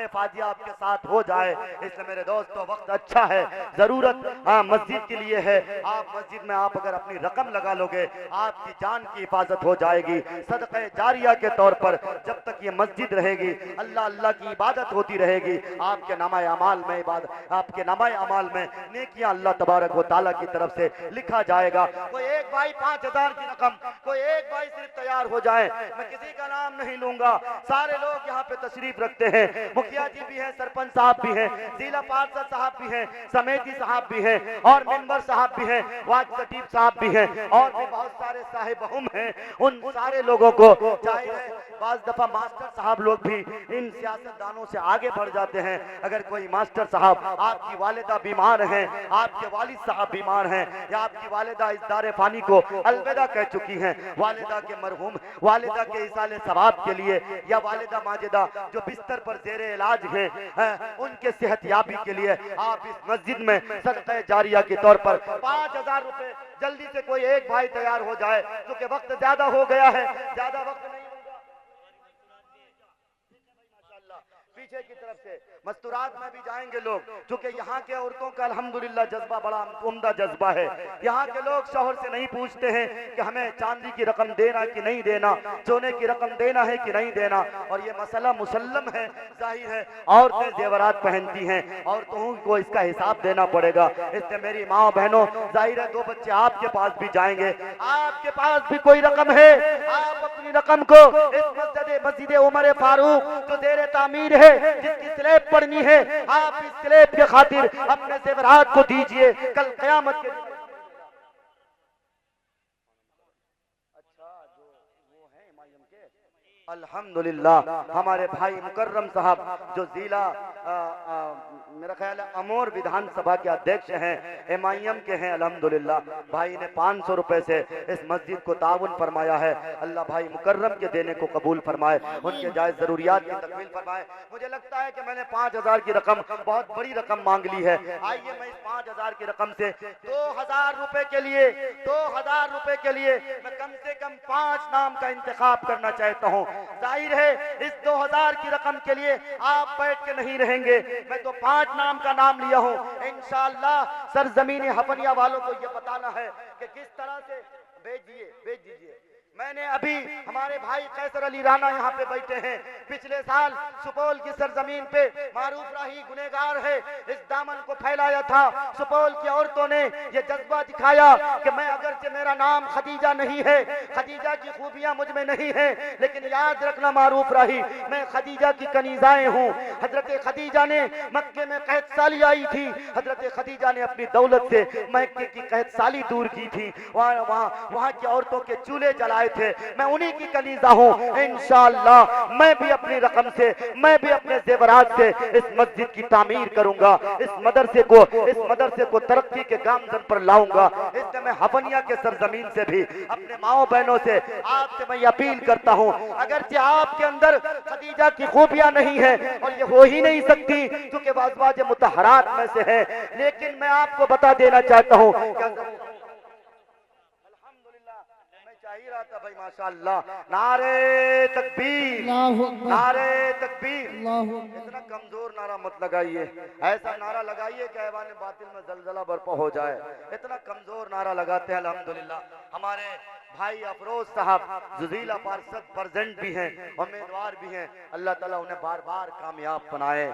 Speaker 1: फाजिया आपके साथ हो जाए। इसलिए मेरे दोस्तों, वक्त अच्छा है, जरूरत मस्जिद के लिए है। आप मस्जिद में आप अगर अपनी रकम लगा लोगे, आपकी जान की हिफाजत हो जाएगी। सदक़े जारिया के तौर पर जब तक ये मस्जिद रहेगी, अल्लाह अल्लाह की इबादत होती रहेगी। आपके नामाए अमाल में आपके नामाए अमाल में नेकियां अल्लाह तबारक व तआला की तरफ से लिखा जाएगा। कोई एक भाई 5,000 की रकम, कोई एक भाई सिर्फ तैयार हो जाए, मैं किसी का नाम नहीं लूंगा, सारे लोग यहाँ पे तशरीफ रखते हैं, मुखिया जी भी हैं, सरपंच साहब भी हैं, जिला पार्षद साहब भी हैं, समिति साहब भी हैं, और मेंबर साहब भी हैं, वार्ड सचिव साहब भी हैं, और भी बहुत सारे साहिब हम हैं। उन सारे लोगों को, चाहे बाज दफा मास्टर साहब लोग भी इन सियासतदानों इंसानों से आगे बढ़ जाते हैं। अगर कोई मास्टर साहब, आपकी वालिदा बीमार हैं, आपके वालिद साहब बीमार हैं, या आपकी वालिदा इस दारे फानी को अलविदा कह चुकी हैं, वालिदा के मरहूम वालिदा के इसाले सवाब के लिए, या वालिदा माजिदा जो बिस्तर पर जेरे इलाज हैं, उनके सेहतयाबी के लिए आप इस मस्जिद में सदक़े जारिया के तौर पर 5000 रुपए जल्दी से कोई एक भाई तैयार हो जाए, क्योंकि वक्त ज्यादा हो गया है, ज्यादा वक्त नहीं होगा। माशाअल्लाह पीछे की तरफ से मस्तूरात में भी जाएंगे लोग, क्योंकि यहाँ के औरतों का अल्हम्दुलिल्लाह जज्बा बड़ा उम्दा जज्बा है। यहाँ के लोग शौहर से नहीं पूछते हैं कि हमें चांदी की रकम देना कि नहीं देना, सोने की रकम देना है कि नहीं देना, और ये मसला मुसल्लम है, जाहिर है औरतें जेवरात पहनती हैं, औरतों को इसका हिसाब देना पड़ेगा। इसलिए मेरी माँ बहनों, जाहिर है 2 बच्चे आपके पास भी जाएंगे, आपके पास भी कोई रकम है, आप अपनी रकम को इस मस्जिद उमर फारूक जो देर तामीर है, जिसकी स्लैब पड़नी है, आप इस स्लैब के खातिर अपने जेवरात को दीजिए। कल क़यामत के अल्हम्दुलिल्लाह हमारे भाई मुकर्रम साहब जो जिला मेरा ख्याल है अमोर विधानसभा के अध्यक्ष हैं, एमआईएम के हैं, अल्हम्दुलिल्लाह भाई ने 500 रुपए से इस मस्जिद को ताउन फरमाया है। अल्लाह भाई मुकर्रम के देने को कबूल फरमाए, उनके जायज जरूरियात की तकमील फरमाए। मुझे लगता है कि मैंने 5000 की रकम बहुत बड़ी रकम मांग ली है। आइए मैं इस 5000 की रकम से 2000 रुपए के लिए 2000 रुपए के लिए मैं कम से कम 5 नाम का इंतखाब करना चाहता हूँ। जाहिर है इस 2000 की रकम के लिए आप बैठ के नहीं रहेंगे, मैं तो 5 नाम का नाम लिया हूँ। इंशाअल्लाह सरजमीन हफनिया वालों को यह बताना है कि किस तरह से भेज दीजिए। मैंने अभी हमारे भाई कैसर अली राणा यहाँ पे बैठे हैं, पिछले साल सुपौल की सरजमीन पे मारूफ राही गुनहगार है, इस दामन को फैलाया था। सुपौल की औरतों ने ये जज्बा दिखाया कि मैं अगरचे मेरा नाम खदीजा नहीं है, खदीजा की खूबियां मुझ में नहीं है, लेकिन याद रखना मारूफ राही मैं खदीजा की कनीजाएं हूँ। हजरत खदीजा ने मक्के में कैद साली आई थी, हजरत खदीजा ने अपनी दौलत से मक्के की कैद साली दूर की थी, वहाँ की औरतों के चूल्हे जलाए थे। मैं उन्हीं की कनीजा हूँ। इंशाअल्लाह मैं भी अपनी रकम से, मैं भी अपने जेवरात से इस मस्जिद की तामीर करूंगा, इस मदरसे को तरक्की के गामजन पर लाऊंगा। इसलिए मैं हफनिया के सरजमीन से भी अपने माओ बहनों से आपसे मैं अपील करता हूँ, अगरचे आपके अंदर खदीजा की खूबियां नहीं है और ये हो ही नहीं सकती क्योंकि वाज़वाज मुतहरात में से है, लेकिन मैं आपको बता देना चाहता हूँ भाई माशाअल्लाह, नारे तकबीर, नारे तकबीर। इतना कमजोर नारा मत लगाइए, ऐसा नारा लगाइए कि ऐवान बातिल में जलजला बर्पा हो जाए। इतना कमजोर नारा लगाते हैं। अल्हम्दुलिल्लाह हमारे भाई अफरोज साहब जुजीला पार्षद प्रेजेंट भी हैं, उम्मीदवार भी हैं, अल्लाह ताला उन्हें बार बार कामयाब बनाए।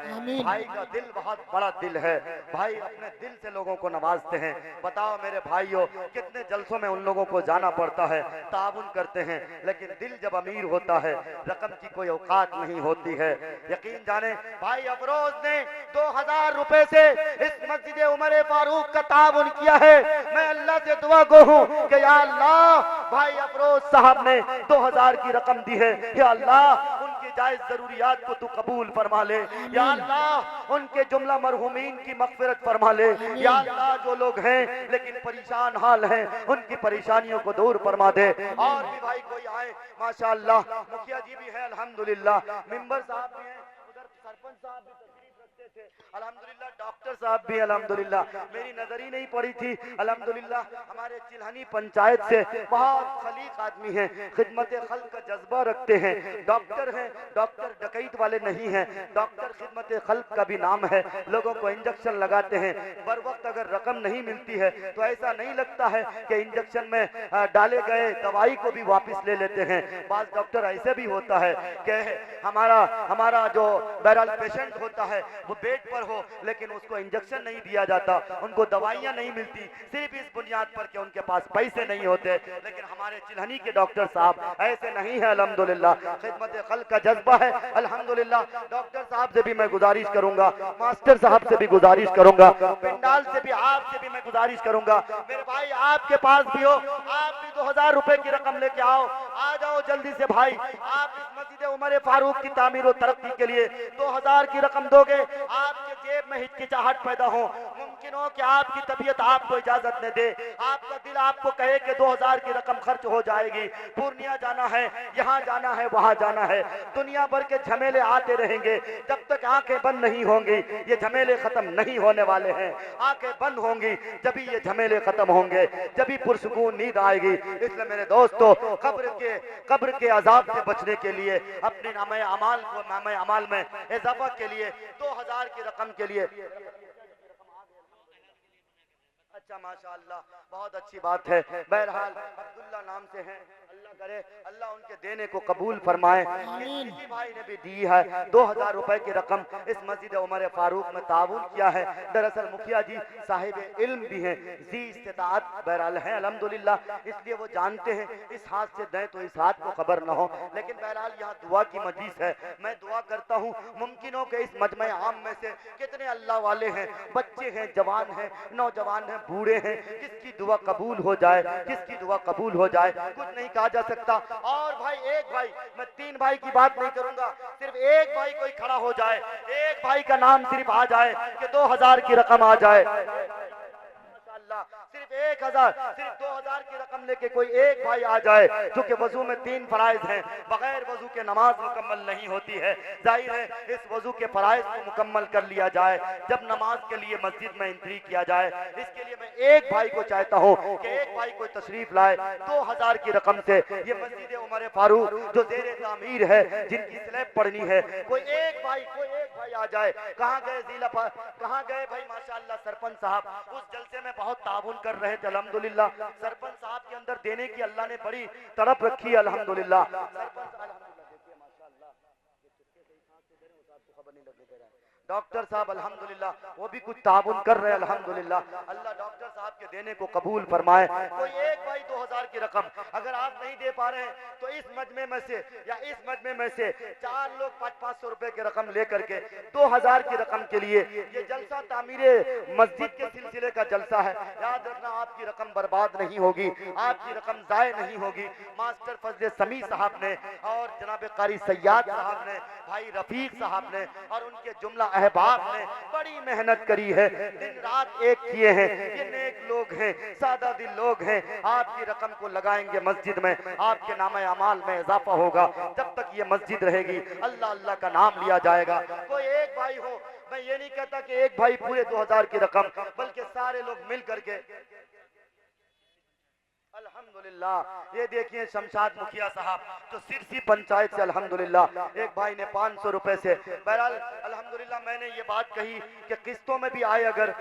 Speaker 1: भाई का दिल बहुत बड़ा दिल है, भाई अपने दिल से लोगों को नवाजते हैं। बताओ मेरे भाइयों, कितने जलसों में उन लोगों को जाना पड़ता है, ताउन करते हैं, लेकिन दिल जब अमीर होता है रकम की कोई औकात नहीं होती है। यकीन जाने भाई अफरोज ने 2000 रुपए से इस मस्जिद उमर फारूक का ताउन किया है। मैं अल्लाह से दुआ गो हूँ कि या अल्लाह भाई अफरोज साहब ने 2000 की रकम दी है, या अल्लाह उनकी जायज जरूरियात को तू कबूल फरमा ले, या अल्लाह उनके जुमला मरहुमीन की मगफिरत फरमा ले, या अल्लाह जो लोग हैं लेकिन परेशान हाल हैं उनकी परेशानियों को दूर फरमा दे। और भी भाई कोई आए, माशाअल्लाह मुखिया जी भी है अल्हम्दुलिल्लाह, मेंबर साहब भी हैं, उधर सरपंच साहब भी तशरीफ रखते थे अल्हम्दुलिल्लाह, डॉक्टर साहब भी अल्हम्दुलिल्लाह, मेरी नजर ही नहीं पड़ी थी अल्हम्दुलिल्लाह। हमारे चिल्हनी पंचायत से बहुत खलीक आदमी हैं, खिदमत खल्क का जज्बा रखते हैं, डॉक्टर हैं, डॉक्टर डकैत वाले नहीं हैं, डॉक्टर खिदमत खल्क का भी नाम है। लोगों को इंजेक्शन लगाते हैं, बर वक्त अगर रकम नहीं मिलती है तो ऐसा नहीं लगता है कि इंजेक्शन में डाले गए दवाई को भी वापस ले लेते हैं। बाज डॉक्टर ऐसे भी होता है कि हमारा जो बहरहाल पेशेंट होता है वो बेड पर हो लेकिन उसको इंजेक्शन नहीं दिया जाता, उनको दवाइयां नहीं मिलती, सिर्फ इस बुनियाद पर कि उनके पास पैसे नहीं होते। लेकिन हमारे चिल्हनी के डॉक्टर साहब ऐसे नहीं है अल्हम्दुलिल्लाह, खिदमत खल्क का जज्बा है अल्हम्दुलिल्लाह। डॉक्टर साहब से भी मैं गुजारिश करूंगा, मास्टर साहब से भी गुजारिश करूंगा, पिंडाल से भी, आपसे भी मैं गुजारिश करूंगा, मेरे भाई आपके पास भी हो, आप भी 2000 रुपए की रकम लेके आओ, आ जाओ जल्दी से भाई। आप इस मस्जिद उमर फारूक की तामीर और तरक्की के लिए 2000 की रकम दोगे, आपके जेब में हिचकिचाहट पैदा हो, मुमकिन हो कि आपकी तबीयत आपको इजाजत न दे, आपका दिल आपको कहे कि 2000 की रकम खर्च हो जाएगी, पूर्णिया जाना है, यहाँ जाना है, वहां जाना है, दुनिया भर के झमेले आते रहेंगे, जब तक आंखें बंद नहीं होंगी ये झमेले खत्म नहीं होने वाले हैं। आंखें बंद होंगी जब ये झमेले खत्म होंगे, जब ही पुरसुकून नींद आएगी। इसलिए मेरे दोस्तों, कब्र के अजाब से बचने के लिए, अपने नामे अमाल में इजाफा के लिए 2000 की रकम के लिए, अच्छा माशाअल्लाह, बहुत अच्छी बात है। बहरहाल अब्दुल्ला नाम से हैं, अल्लाह करे अल्लाह उनके देने को कबूल फरमाए। किसी भाई ने भी दी है 2000 रुपए की रकम इस मस्जिद उमर फारूक में ताउन किया है। दरअसल मुखिया जी साहिब इल्म भी हैं, जी इस्तिताअत बहरहाल हैं अल्हम्दुलिल्लाह, इसलिए वो जानते हैं इस हाथ से दें तो इस हाथ को खबर न हो। लेकिन बहरहाल यहाँ दुआ की मजलिस है, मैं दुआ करता हूँ मुमकिन हो कि इस मजमे आम में से कितने अल्लाह वाले हैं, बच्चे हैं, जवान हैं, नौजवान हैं, बूढ़े हैं, किसकी दुआ कबूल हो जाए, किसकी दुआ कबूल हो जाए, कुछ नहीं कहा जा सकता। और भाई एक भाई, मैं 3 भाई की बात नहीं करूंगा, सिर्फ एक भाई कोई खड़ा हो जाए, एक भाई का नाम सिर्फ आ जाए कि 2000 की रकम आ जाए, सिर्फ 1000, सिर्फ 2000 की रकम लेके कोई एक भाई आ जाए। क्योंकि वजू में 3 फराइज हैं, बगैर वजू के नमाज मुकम्मल नहीं होती है। जाहिर है इस वजू के फराइज को मुकम्मल कर लिया जाए जब नमाज के लिए मस्जिद में एंट्री किया जाए। इसके लिए मैं एक भाई को चाहता हूँ कि एक भाई कोई तशरीफ लाए 2000 की रकम से। ये मस्जिद उमर फारूक जो जेर तामीर है, जिनकी स्लैब पढ़नी है, कोई एक भाई आ जाए। कहाँ गए जिला, कहाँ गए भाई माशाअल्लाह सरपंच साहब, उस जलसे में बहुत ताउन कर रहे थे अल्हम्दुलिल्लाह। सरपंच साहब के अंदर देने की अल्लाह ने बड़ी तड़प रखी है अल्हम्दुलिल्लाह। डॉक्टर साहब अल्हम्दुलिल्लाह वो भी कुछ ताउन कर रहे हैं अल्हम्दुलिल्लाह। अल्लाह डॉक्टर साहब के देने को कबूल फरमाए। कोई एक भाई 2000 की रकम अगर आप नहीं दे पा रहे हैं तो इस मजमे में से या इस मजमे में से 4 लोग 500 रुपए की रकम लेकर के 2000 की रकम के लिए, ये जलसा तामीरे मस्जिद के सिलसिले का जलसा है, याद रखना आपकी रकम बर्बाद नहीं होगी, आपकी रकम जाय नहीं होगी। मास्टर फजले समी साहब ने और जनाब कारी सैयाद साहब ने, भाई रफीक साहब ने और उनके जुमला अहबाब ने बड़ी मेहनत करी है, दिन रात एक किए हैं। ये नेक लोग हैं, सादा दिल लोग हैं। आपकी रकम को लगाएंगे मस्जिद में, आपके नाम अमाल में इजाफा होगा। जब तक ये मस्जिद रहेगी अल्लाह अल्लाह का नाम लिया जाएगा। कोई एक भाई हो, मैं ये नहीं कहता कि एक भाई पूरे 2000 की रकम, बल्कि सारे लोग मिल करके अल्हम्दुलिल्लाह। ये देखिए शमशाद मुखिया साहब जो सिरसी पंचायत से अल्हम्दुलिल्लाह, एक भाई ने 500 रुपए से, बहरहाल अल्हम्दुलिल्लाह मैंने ये बात कही कि किस्तों में भी आए, अगर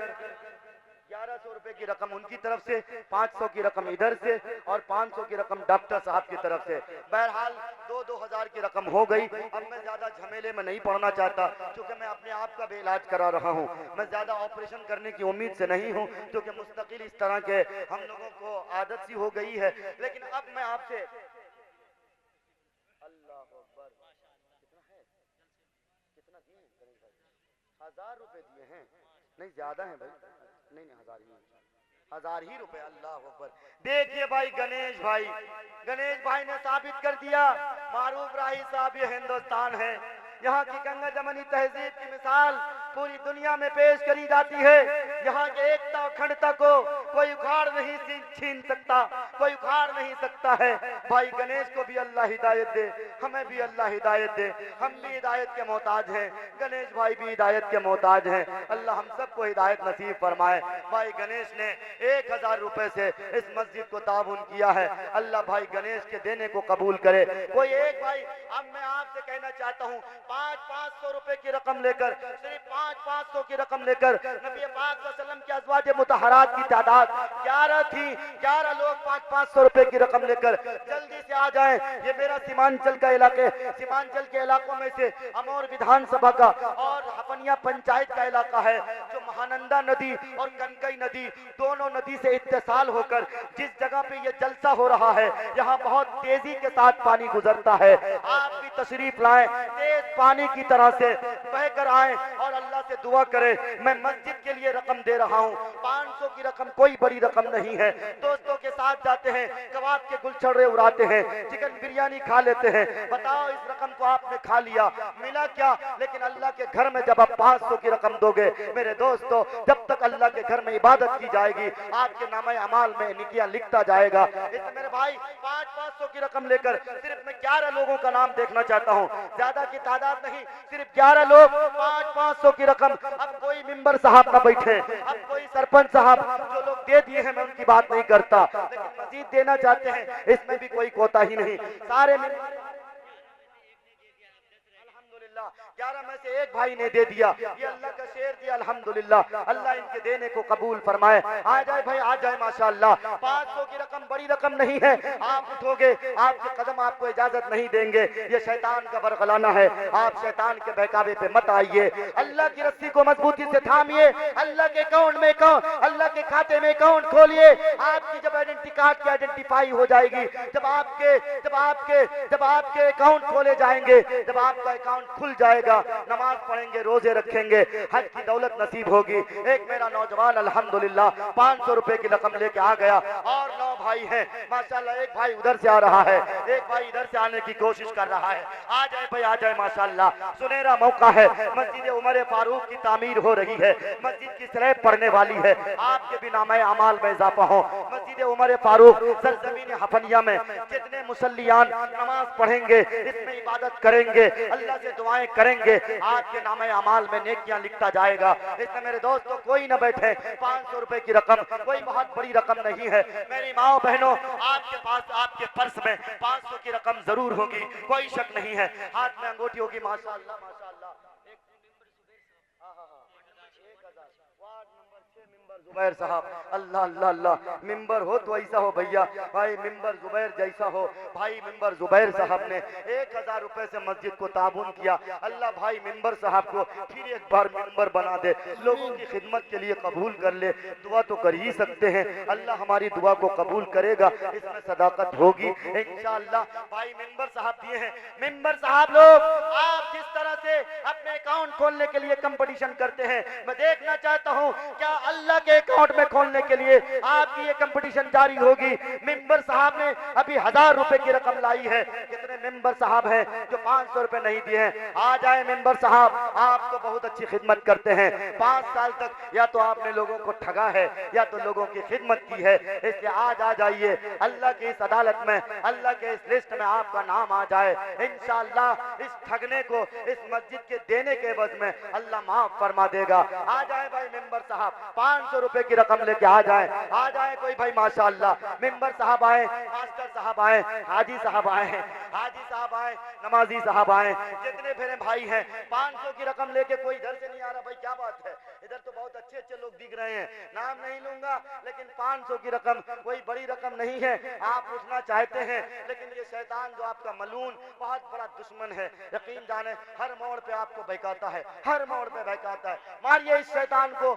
Speaker 1: 1100 रुपए की रकम उनकी तरफ से, 500 की रकम इधर से और 500 की रकम डॉक्टर साहब की तरफ से, बहरहाल 2-2000 की रकम हो गई। अब मैं ज्यादा झमेले में नहीं पड़ना चाहता क्योंकि मैं अपने आप का भी इलाज करा रहा हूँ। मैं ज्यादा ऑपरेशन करने की उम्मीद से नहीं हूँ क्योंकि मुस्तकिल इस तरह के हम लोगों को आदत सी हो गई है। लेकिन अब मैं आपसे, अल्लाह अकबर, कितना है, कितना दिए 1000 रुपए दिए हैं, नहीं ज्यादा है भाई, नहीं 1000 ही रुपए। अल्लाह अकबर। देखिए भाई गणेश भाई ने साबित कर दिया, मारूफ राही साहब ये हिंदुस्तान है, यहाँ की गंगा जमनी तहजीब की मिसाल पूरी दुनिया में पेश करी जाती है। यहाँ के एकता और अखंडता को कोई उखाड़ नहीं छीन सकता, कोई उखाड़ नहीं सकता है। भाई गणेश को भी अल्लाह हिदायत दे, हमें भी अल्लाह हिदायत दे, हम भी हिदायत के मोहताज हैं, गणेश भाई भी हिदायत के मोहताज हैं। अल्लाह हम सबको हिदायत नसीब फरमाए। भाई गणेश ने 1000 रुपए से इस मस्जिद को ताउन किया है, अल्लाह भाई गणेश के देने को कबूल करे। कोई एक भाई, अब मैं आपसे कहना चाहता हूँ 500 रुपए की रकम लेकर, सिर्फ 500 की रकम लेकर, नबी पाक सल्लल्लाहु अलैहि वसल्लम के अज़वाज मुतहरात की तादाद 11 थी, 11 लोग 500 रुपए की रकम लेकर जल्दी से आ जाएं। ये मेरा सीमांचल का इलाके, सीमांचल के इलाकों में से अमोर विधानसभा का और
Speaker 3: हफनिया पंचायत का इलाका है, जो महानंदा नदी और कनकई नदी दोनों नदी से इत्तेसाल होकर जिस जगह पे ये जलसा हो रहा है, यहाँ बहुत तेजी के साथ पानी गुजरता है। आप भी तशरीफ लाएं, तेज पानी की तरह से बहकर आए और अल्लाह से दुआ करें। मैं मस्जिद के लिए रकम दे रहा हूँ, 500 की रकम कोई बड़ी रकम नहीं है। दोस्तों के साथ जाते हैं, कबाब के गुलछड़े उड़ाते हैं, चिकन बिरयानी खा लेते हैं। बताओ इस रकम को आपने खा लिया, मिला क्या? लेकिन अल्लाह के घर में जब आप 500 की रकम दोगे मेरे दोस्तों, जब तक अल्लाह के घर में इबादत की जाएगी आपके नामे अमाल में निकिया लिखता जाएगा। इसलिए मेरे भाई 500 की रकम लेकर सिर्फ मैं 11 लोगों का नाम देखना चाहता हूँ, ज्यादा की तादाद नहीं, सिर्फ 11 लोग 500 की रकम। अब कोई मेंबर साहब ना बैठे, अब कोई सरपंच साहब, जो लोग दे दिए हैं मैं उनकी बात नहीं करता, लेकिन मजीद देना चाहते हैं इसमें भी कोई कोताही नहीं। सारे 11 में से एक भाई ने दे दिया, ये अल्लाह का शेर दिया, अल्हम्दुलिल्लाह। अल्लाह इनके देने को कबूल फरमाए। आ जाए भाई, आ जाए माशाअल्लाह। 500 की रकम बड़ी रकम नहीं है, आप उठोगे आपके कदम आपको इजाजत नहीं देंगे, ये शैतान का बरगलाना है। आप शैतान के बहकावे पे मत आइए, अल्लाह की रस्सी को मजबूती से थामिए, अल्लाह के अकाउंट में अल्लाह के खाते में अकाउंट खोलिए। आपकी जब आइडेंटिटी कार्ड की आइडेंटिफाई हो जाएगी, जब आपके अकाउंट खोले जाएंगे, जब आपका अकाउंट खुल जाएगा, नमाज पढ़ेंगे, रोजे रखेंगे, हज की दौलत नसीब होगी। एक मेरा नौजवान अल्हम्दुलिल्लाह 500 रुपए की रकम लेके आ गया, और 9 भाई हैं माशाल्लाह। एक भाई उधर से आ रहा है, एक भाई इधर से आने की कोशिश कर रहा है। आ जाए भाई, आ जाए माशाल्लाह, सुनहरा मौका है। मस्जिद उमर फारूक की तामीर हो रही है, मस्जिद की स्लैब पड़ने वाली है, आपके भी नामे अमाल में इजाफा हो। मस्जिद उमर फारूक सरजमीन हफनिया में जितने मुसल्लियान नमाज पढ़ेंगे, इसमें इबादत करेंगे, अल्लाह से दुआएं करेंगे, आपके नामे अमाल में नेकियां लिखता जाएगा। इसमें मेरे दोस्तों कोई न बैठे, 500 रुपए की रकम कोई बहुत बड़ी रकम नहीं है। मेरी माओ बहनों, आपके पास आपके पर्स में 500 की रकम जरूर होगी, कोई शक नहीं है। हाथ में अंगूठी होगी माशाअल्लाह माशाअल्लाह। जुबैर साहब, अल्लाह अल्लाह अल्लाह, मिंबर हो तो ऐसा हो भैया, भाई मिंबर जुबैर जैसा हो। भाई मिंबर जुबैर साहब ने 1000 रुपए से मस्जिद को ताबून किया। अल्लाह भाई मिंबर साहब को फिर एक बार मिंबर बना दे, लोगों की खिदमत के लिए कबूल कर ले। दुआ तो कर ही सकते हैं, अल्लाह हमारी दुआ को कबूल करेगा, इसमें सदाकत होगी इंशाअल्लाह। भाई मिंबर साहब दिए हैं। मिंबर साहब लोग, आप जिस तरह से अपने अकाउंट खोलने के लिए कंपटीशन करते हैं, मैं देखना चाहता हूँ क्या अल्लाह के अकाउंट में खोलने के लिए आपकी ये कंपटीशन जारी होगी। मेंबर साहब ने अभी 1000 रुपए की रकम लाई है। कितने मेंबर साहब हैं जो 500 रुपए नहीं दिए हैं? आ जाए मेंबर साहब, आप तो बहुत अच्छी खिदमत करते हैं। 5 साल तक या तो आपने लोगों को ठगा है या तो लोगों की खिदमत की है, इसलिए आज आ जाइए। अल्लाह की इस अदालत में, अल्लाह के इस लिस्ट में आपका नाम आ जाए इंशाअल्लाह। इस ठगने को इस मस्जिद के देने के एवज में अल्लाह माफ फरमा देगा। आ जाए भाई मेंबर साहब, 500 रुपए की रकम लेके आ जाए, आ जाए कोई भाई माशाअल्लाह। मेंबर साहब आए, मास्टर साहब आए, हाजी साहब आए, हाजी साहब आए, नमाजी साहब आए, जितने मेरे भाई हैं 500 की रकम लेके। कोई इधर से नहीं आ रहा भाई, क्या बात है? इधर तो बहुत अच्छे अच्छे लोग दिख रहे हैं, नाम नहीं लूंगा, लेकिन 500 की रकम कोई बड़ी रकम नहीं है। आप उठना चाहते हैं, लेकिन ये शैतान जो आपका मलून बहुत बड़ा दुश्मन है, यकीन जाने हर मोड़ पे आपको बहकाता है, हर मोड़ पे बहकाता है। मारिए इस शैतान को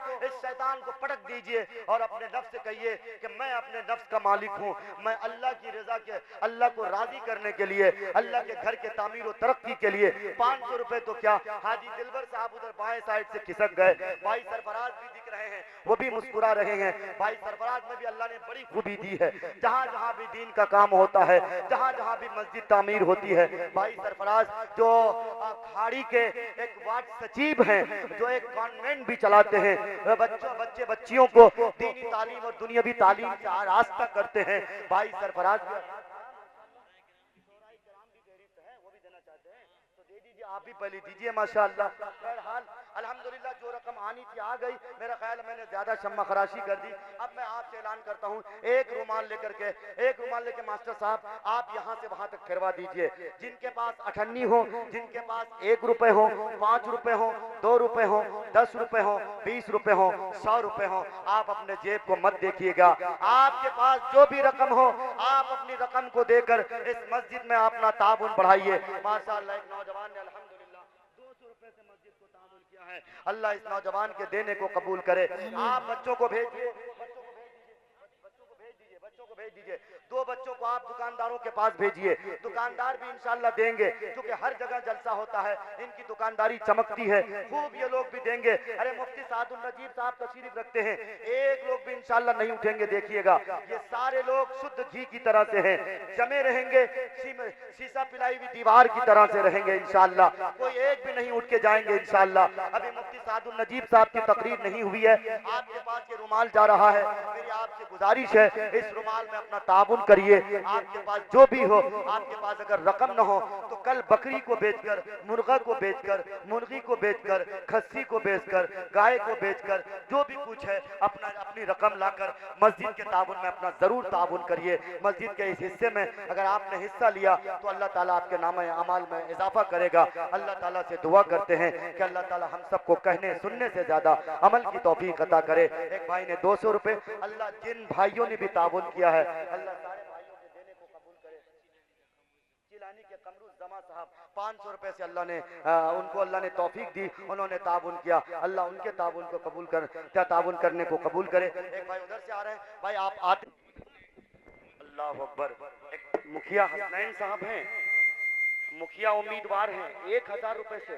Speaker 3: पटक दीजिए और अपने नफ्स से कहिए कि मैं अपने नफ्स का मालिक हूँ। मैं अल्लाह की रजा के, अल्लाह को राजी करने के लिए, अल्लाह के घर के तामीर और तरक्की के लिए 500 रुपए तो क्या। हाजी दिलबर साहब उधर बाएं साइड से खिसक गए, भाई सरफराज भी दिख रहे हैं, वो भी मुस्कुरा रहे हैं। भाई सरफराज में भी अल्लाह ने बड़ी खूबी दी है, जहाँ जहाँ भी दीन का काम होता है, जहाँ जहाँ भी मस्जिद तामीर होती है, भाई सरफराज जो खाड़ी के एक वार्ड सचिव हैं, जो एक कॉन्वेंट भी चलाते हैं, बच्चियों को दीनी तालीम और दुनियावी तालीम से आरास्ता करते हैं। भाई सरफराज आप भी पहले दीजिए माशाअल्लाह। बहरहाल अल्हम्दुलिल्लाह जो रकम आनी थी आ गई। मेरा ख्याल मैंने ज्यादा शम्मा खराशी कर दी। अब मैं आपसे ऐलान करता हूँ, एक रुमाल लेके मास्टर साहब आप यहाँ से वहां तक फिरवा दीजिए। जिनके पास 98 हो, जिनके पास 1 रुपए हो, 5 रुपए हो, 2 रुपए हो, 10 रुपए हो, 20 रुपए हो, 100 रुपए हो, आप अपने जेब को मत देखिएगा। आपके पास जो भी रकम हो, आप अपनी रकम को देकर इस मस्जिद में अपना ताबुन बढ़ाइए। माशाअल्लाह एक नौजवान ने अल्हम्दुलिल्लाह 200 रुपए से मस्जिद को ताबुन किया है, अल्लाह इस नौजवान के देने को कबूल करे। आप बच्चों को भेजिए, बच्चों को भेज दीजिए। 2 बच्चों को आप दुकानदारों के पास भेजिए, दुकानदार भी इंशाल्लाह देंगे, क्योंकि हर जगह जलसा होता है, इनकी दुकानदारी चमकती है, खूब ये लोग भी देंगे। अरे मुफ्ती सादुल नजीब साहब तशरीफ रखते हैं, एक लोग भी इंशाल्लाह नहीं उठेंगे, देखिएगा। ये सारे लोग शुद्ध घी की तरह से हैं, जमे रहेंगे, शीशा पिलाई हुई दीवार की तरह से रहेंगे इंशाल्लाह, कोई एक भी नहीं उठ के जाएंगे इंशाल्लाह। अभी मुफ्ती सादुल नजीब साहब की तकरीर नहीं हुई है, आपके पास ये रुमाल जा रहा है, मेरी आपसे गुजारिश है इस रुमाल में अपना ताबुन करिए। आपके पास जो भी हो, आपके पास अगर रकम न हो तो कल बकरी को बेचकर, मुर्गा को बेचकर, मुर्गी को बेचकर, खस्सी को बेचकर, गाय को बेचकर, जो भी कुछ है अपनी रकम लाकर मस्जिद के ताबुन में अपना जरूर ताबुन करिए। मस्जिद के इस हिस्से में अगर आपने हिस्सा लिया तो अल्लाह ताला आपके नामे अमाल में इजाफा करेगा। अल्लाह ताला से दुआ करते हैं कि अल्लाह ताला हम सबको कहने सुनने से ज्यादा अमल की तौफीक अता करे। एक भाई ने 200 रुपए, अल्लाह जिन भाइयों ने भी ताबुन किया है अल्लाह सारे भाइयों के देने को कबूल करे। जिलानी के कमरुज जमा साहब 500 रुपए से अल्लाह ने उनको अल्लाह ने तौफीक दी, उन्होंने ताबुन किया, अल्लाह उनके ताबुन को कबूल कर, क्या ताबुन करने को कबूल करे। एक भाई उधर से आ रहे हैं, भाई आप आते। अल्लाह अकबर। एक मुखिया हसनैन साहब हैं, मुखिया उम्मीदवार हैं, 1000 रुपए से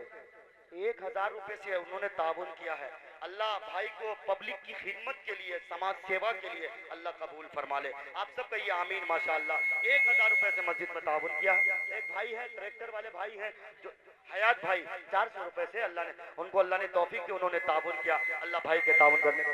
Speaker 3: 1000 रुपए से उन्होंने ताबुन किया है। अल्लाह भाई को पब्लिक की खिदमत के लिए, समाज सेवा के लिए अल्लाह कबूल फरमा ले। आप सब कहिए आमीन माशाअल्लाह। 1000 रुपए से मस्जिद में ताबुन किया। एक भाई है, ट्रैक्टर वाले भाई हैं जो हयात भाई, 400 रुपए से अल्लाह ने उनको अल्लाह ने तौफीक दी, उन्होंने ताबुन किया। अल्लाह भाई के ताबुन करने को